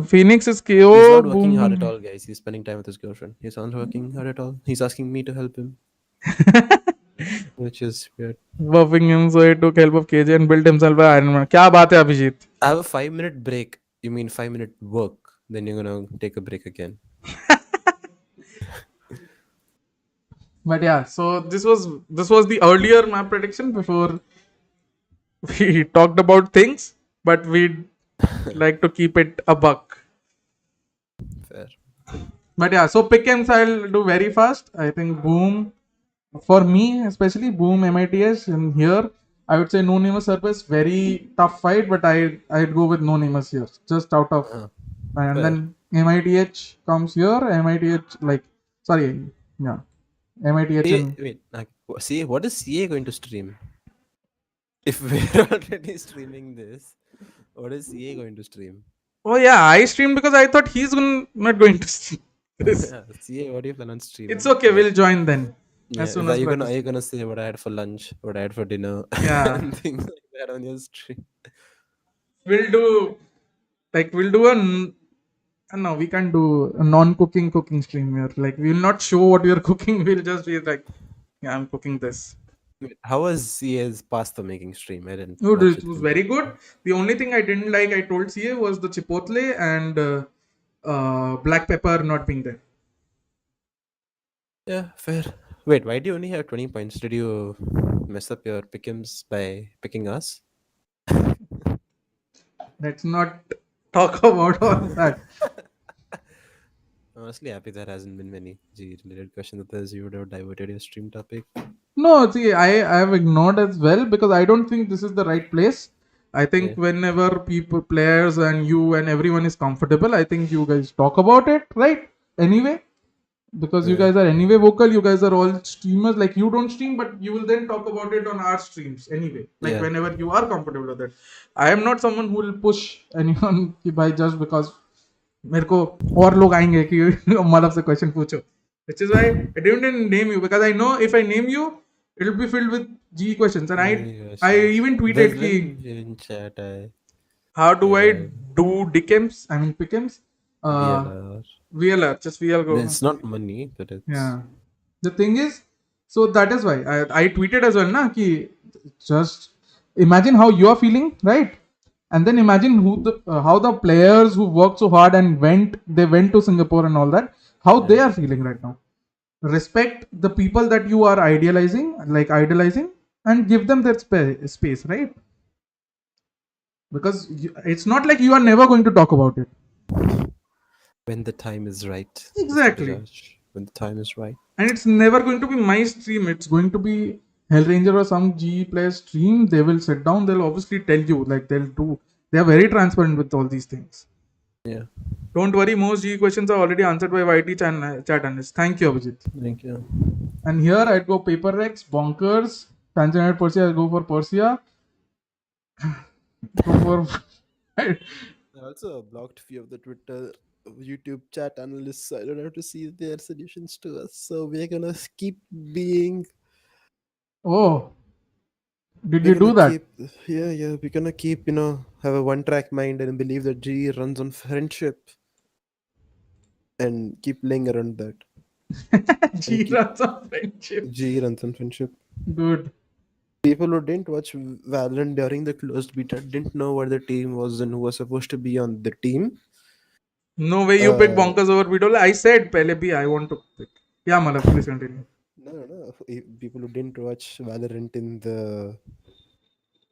S1: Phoenix is KO.
S3: He's not working hard
S1: boom.
S3: at all, guys. He's spending time with his girlfriend. He's not working hard at all. He's asking me to help him, which is weird.
S1: Buffing him, so he took help of KJ and built himself an Iron Man. क्या बात है Abhijit?
S3: I have a 5-minute break. You mean 5-minute work? Then you're gonna take a break again.
S1: But yeah, so this was the earlier map prediction before we talked about things. But we Like to keep it a buck.
S3: Fair.
S1: But yeah, so pick'ems I'll do very fast. I think Boom, for me especially, Boom MITS, and here I would say No Namus Surface, very tough fight, but I'd go with No Namus here, just out of.
S3: Uh-huh.
S1: And
S3: Fair.
S1: then MITH comes here. MITH, like, sorry, yeah, MITH and
S3: Wait, see, what is CA going to stream? If we're already streaming this, what is CA going to stream?
S1: oh yeah, I streamed because I thought not going to stream this.
S3: Yeah, CA, what do you plan on streaming?
S1: It's okay, we'll join then
S3: Yeah,
S1: as soon
S3: are
S1: as
S3: you
S1: practice.
S3: gonna say what I had for lunch, what I had for dinner,
S1: Yeah.
S3: and things like that on your stream?
S1: We'll do no, we can't do a non-cooking stream here. Like, we'll not show what we are cooking. We'll just be like, yeah, I'm cooking this.
S3: Wait, how was CA's pasta making stream? I didn't
S1: No,
S3: watch
S1: it
S3: it.
S1: was very good. The only thing I didn't like, I told CA, was the chipotle and black pepper not being there.
S3: Yeah, fair. Wait, why do you only have 20 points? Did you mess up your pick'ems by picking us?
S1: Let's not talk about all that.
S3: I'm honestly happy there hasn't been many G-related questions. Otherwise, you would have diverted your stream topic.
S1: No, see, I have ignored as well because I don't think this is the right place. I think
S3: Yeah.
S1: whenever people, players, and you and everyone is comfortable, I think you guys talk about it, right? Anyway, because you
S3: Yeah.
S1: guys are anyway vocal, you guys are all streamers. Like, you don't stream, but you will then talk about it on our streams anyway. Like,
S3: Yeah.
S1: whenever you are comfortable with it. I am not someone who will push anyone कि भाई just because मेरे को और लोग आएंगे कि मतलब से क्वेश्चन पूछो, which is why I didn't name you, because I know if I name you, it will be filled with G questions, and I even tweeted कि
S3: in chat.
S1: how do I
S3: Yeah.
S1: do DKEMs, I mean pick'ems,
S3: VLR.
S1: VLR, just VL go.
S3: It's not money, but it's
S1: Yeah, the thing is, so that is why I tweeted as well na कि just imagine how you are feeling, right? And then imagine how the players who worked so hard and went to Singapore and all that, how they are feeling right now. Respect the people that you are idolizing, and give them that space, right? Because it's not like you are never going to talk about it.
S3: when the time is right. Mr.
S1: Exactly.
S3: Biraj. When the time is right.
S1: And it's never going to be my stream. It's going to be Hellranger or some G player stream. They will sit down. They'll obviously tell you, like, they are very transparent with all these things.
S3: Yeah.
S1: Don't worry, most G questions are already answered by YT chat analyst. Thank you, Abhijit.
S3: Thank you.
S1: And here I'd go Paper Rex, Bonkers, Tanzania Persija, I'd go for Persija. Go for
S3: I also blocked few of the Twitter, YouTube chat analysts, so I don't have to see their solutions to us. So we're gonna keep being.
S1: oh. Did
S3: We're
S1: you do
S3: gonna
S1: that?
S3: Yeah. We're gonna keep, have a one-track mind and believe that G runs on friendship, and keep playing around that.
S1: G runs on friendship.
S3: G runs on friendship.
S1: Good.
S3: People who didn't watch Valorant during the closed beta didn't know what the team was and who was supposed to be on the team.
S1: No way you picked Bonkers over Beetle. I said pehle bhi I want to pick. Yeah, Malak, please continue.
S3: No. People who didn't watch Valorant in the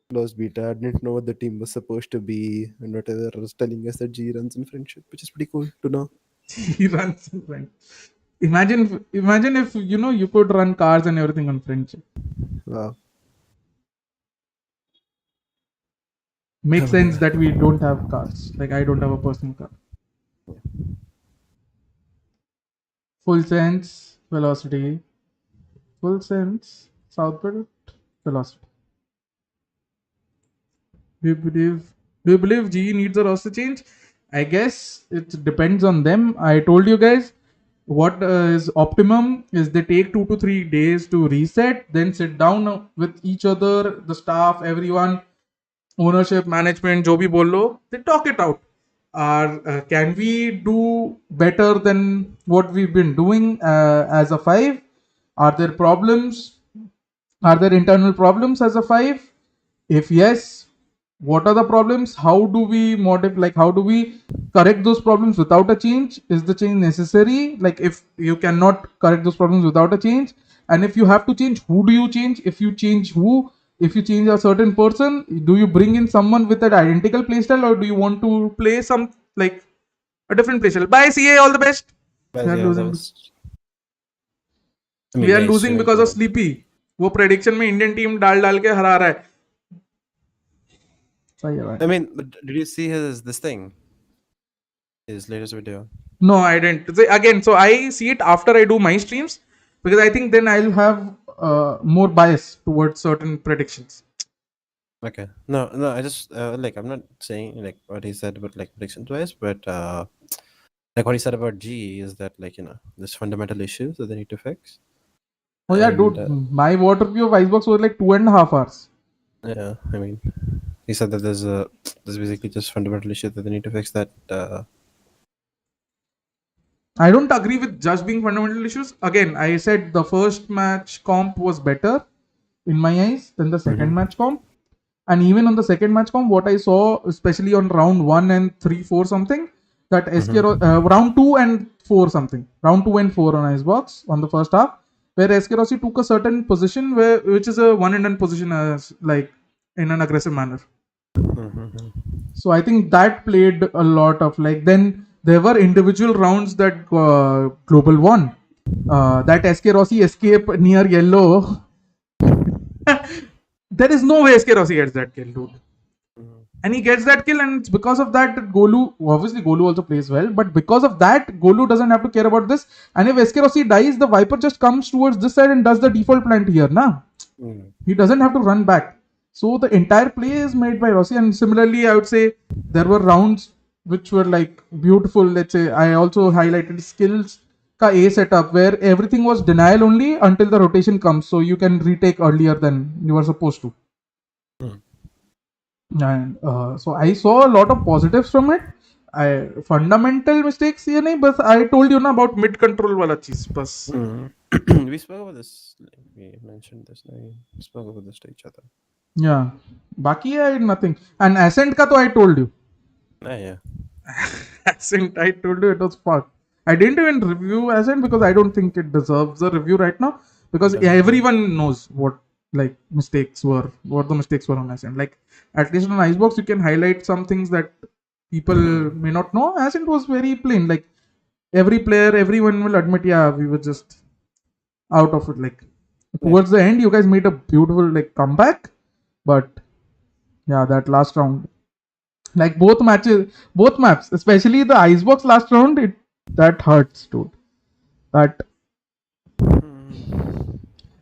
S3: closed beta didn't know what the team was supposed to be, and whatever was telling us that G runs in friendship, which is pretty cool to know.
S1: He runs on friendship. Imagine if you could run cars and everything on friendship.
S3: Wow.
S1: Makes sense that we don't have cars. Like, I don't have a personal car. Full sense, velocity. Full sense, southward, velocity. Do you believe GE needs a roster change? I guess it depends on them. I told you guys what is optimum is they take 2 to 3 days to reset, then sit down with each other, the staff, everyone, ownership, management, jo bhi bolo, they talk it out. Can we do better than what we've been doing as a 5? Are there problems? Are there internal problems as a 5? If yes, what are the problems? How do we how do we correct those problems without a change? Is the change necessary? Like, if you cannot correct those problems without a change, and if you have to change, who do you change? If you change who, if you change a certain person, do you bring in someone with that identical playstyle, or do you want to play some like a different playstyle? Bye, CA, all the best.
S3: Guys,
S1: We are
S3: yeah, that
S1: losing.
S3: was- I mean,
S1: We are
S3: guys,
S1: losing
S3: shouldn't
S1: because of
S3: go.
S1: Sleepy. वो prediction में Indian team डाल डाल के हरा रहा है. सही है भाई.
S3: I mean, but did you see this thing? His latest video.
S1: No, I didn't. Again, so I see it after I do my streams because I think then I'll have more bias towards certain predictions.
S3: Okay. No, I just like I'm not saying like what he said about like predictions wise, but like what he said about G is that like there's fundamental issues that they need to fix.
S1: Oh yeah,
S3: And,
S1: dude. My water review of Icebox was like 2.5 hours.
S3: Yeah, I mean, he said that there's basically just fundamental issues that they need to fix. That
S1: I don't agree with just being fundamental issues. Again, I said the first match comp was better in my eyes than the 2nd match comp. And even on the second match comp, what I saw, especially on round 1 and 3, 4 something, that round 2 and 4 something, round 2 and 4 on Icebox on the first half, where SK Rossi took a certain position which is a one and done position as like in an aggressive manner. So I think that played a lot of like, then there were individual rounds that Global won. That SK Rossi escape near yellow. There is no way SK Rossi gets that kill, dude. And he gets that kill, and it's because of that Golu, obviously Golu also plays well, but because of that, Golu doesn't have to care about this. And if SK Rossi dies, the Viper just comes towards this side and does the default plant here, nah? He doesn't have to run back. So the entire play is made by Rossi. And similarly, I would say there were rounds which were like beautiful. Let's say I also highlighted skills ka A setup where everything was denial only until the rotation comes, so you can retake earlier than you were supposed to. And so I saw a lot of positives from it. Fundamental mistakes ये नहीं, but I told you ना about mid control वाला चीज बस.
S3: We spoke about this. Like, we mentioned this. We spoke about this to each other.
S1: Yeah. बाकी I had nothing. And Ascent का तो I told you.
S3: Yeah.
S1: Ascent, I told you it was fucked. I didn't even review Ascent because I don't think it deserves a review right now, because everyone knows what the mistakes were on Ascent. Like at least on Icebox you can highlight some things that people may not know. Ascent was very plain. Like everyone will admit, yeah, we were just out of it. Like towards the end, you guys made a beautiful comeback, but yeah, that last round, like both maps, especially the Icebox last round, that hurts, dude. That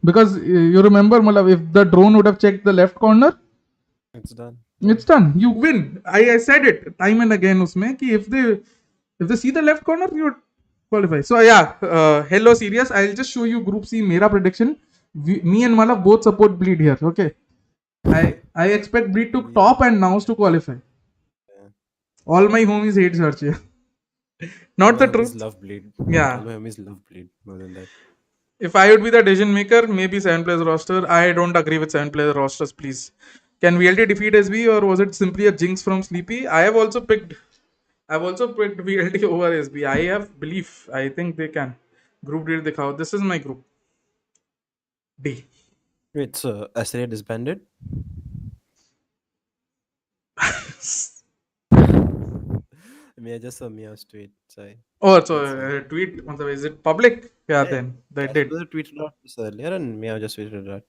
S1: because you remember, Malav, if the drone would have checked the left corner,
S3: it's done.
S1: It's done. You win. I said it time and again. Usme ki if they see the left corner, you qualify. So yeah, hello serious. I'll just show you Group C. Mera prediction. Me and Malav both support Bleed here. Okay. I expect Bleed to top and NAOS to qualify. All my homies hate XERXIA. Not the truth.
S3: Love Bleed.
S1: Yeah.
S3: All my homies love Bleed more than that.
S1: If I would be the decision maker, maybe 7-player roster. I don't agree with 7-player rosters, please. Can VLT defeat SB, or was it simply a jinx from Sleepy? I have also picked VLT over SB. I have belief. I think they can. Group D dikhao. This is my group. D.
S3: Wait, so Assyria disbanded? I just saw Mia's tweet. Sorry.
S1: Oh, so tweet. Is it public? Yeah, then they did.
S3: They tweeted out this earlier, and Mia just tweeted that.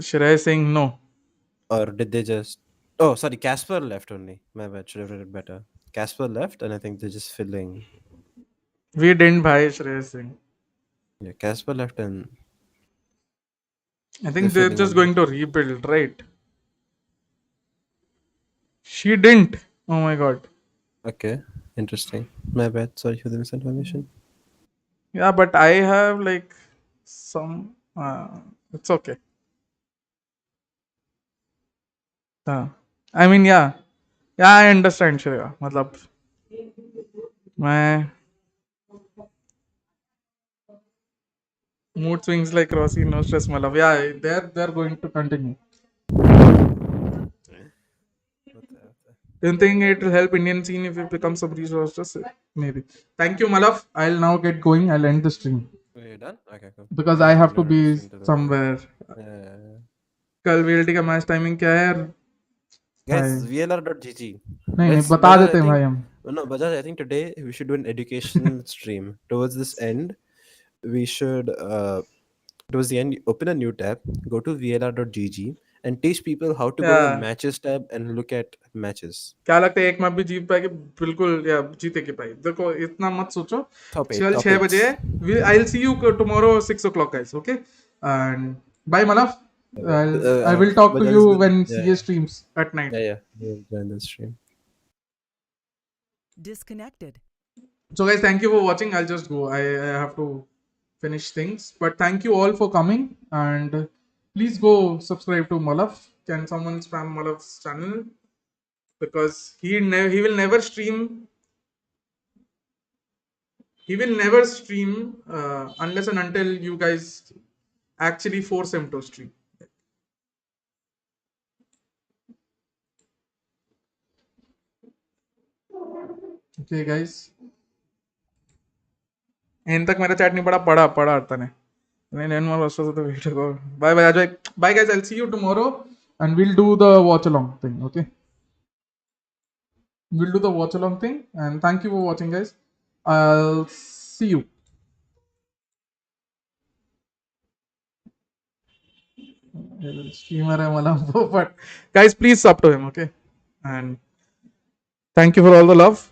S1: Shreya is saying no.
S3: Or did they just? Oh, sorry, Casper left only. My bad. Should have read it better. Casper left, and I think they're just filling.
S1: We didn't buy Shreya Singh.
S3: Yeah, Casper left, and
S1: I think they're just going to rebuild, right? She didn't. Oh my god.
S3: Okay, interesting. My bad. Sorry for the misinformation.
S1: Yeah, but I have some. It's okay. I mean, yeah, I understand, Shreya. Matlab, my mood swings like Rossi, no stress, Malab. Yeah, they're going to continue. Do you think it will help Indian scene if it becomes a breeze roster? Maybe. Thank you, Malaf. I'll now get going. I'll end the stream.
S3: Are you done? Okay, cool.
S1: Because I have to be somewhere. कल VLT का match timing क्या है यार?
S3: Guys,
S1: भाई
S3: VLR.gg.
S1: नहीं
S3: Let's
S1: बता
S3: Bajaj,
S1: देते
S3: I
S1: हैं भाई
S3: think
S1: हम.
S3: no, Bajaj, I think today we should do an educational stream. Towards this end, we should towards the end open a new tab, go to VLR.gg and teach people how to go to the
S1: Yeah.
S3: matches tab and look at matches.
S1: क्या लगता है एक match भी जीत पाएगी? बिल्कुल या जीतेगी भाई. देखो इतना मत सोचो.
S3: Top 8,
S1: चल
S3: top
S1: 6
S3: 8.
S1: बजे है. I'll see you tomorrow 6 o'clock guys. Okay. And bye Malaf. I will talk to
S3: Bajaj
S1: you
S3: is the,
S1: when
S3: yeah,
S1: CA streams at night.
S3: yeah, yeah. We'll join the stream.
S5: Disconnected.
S1: So guys, thank you for watching. I'll just go. I have to finish things. But thank you all for coming, and please go subscribe to Malaf. Can someone spam Malaf's channel? Because he will never stream. He will never stream unless and until you guys actually force him to stream. Okay guys. And तक मेरा chat नहीं पढ़ा अर्ता ने. నేను వస్తుంది video. Bye bye Ajay. Bye guys. I'll see you tomorrow and we'll do the watch along thing. Okay. We'll do the watch along thing and thank you for watching guys. I'll see you. Streamer hai Malambo, but guys please sub to him. Okay. And thank you for all the love.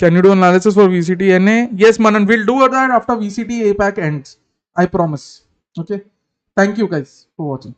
S1: Can you do analysis for VCT NA? Yes, Manan, we'll do that after VCT APAC ends. I promise. Okay. Thank you guys for watching.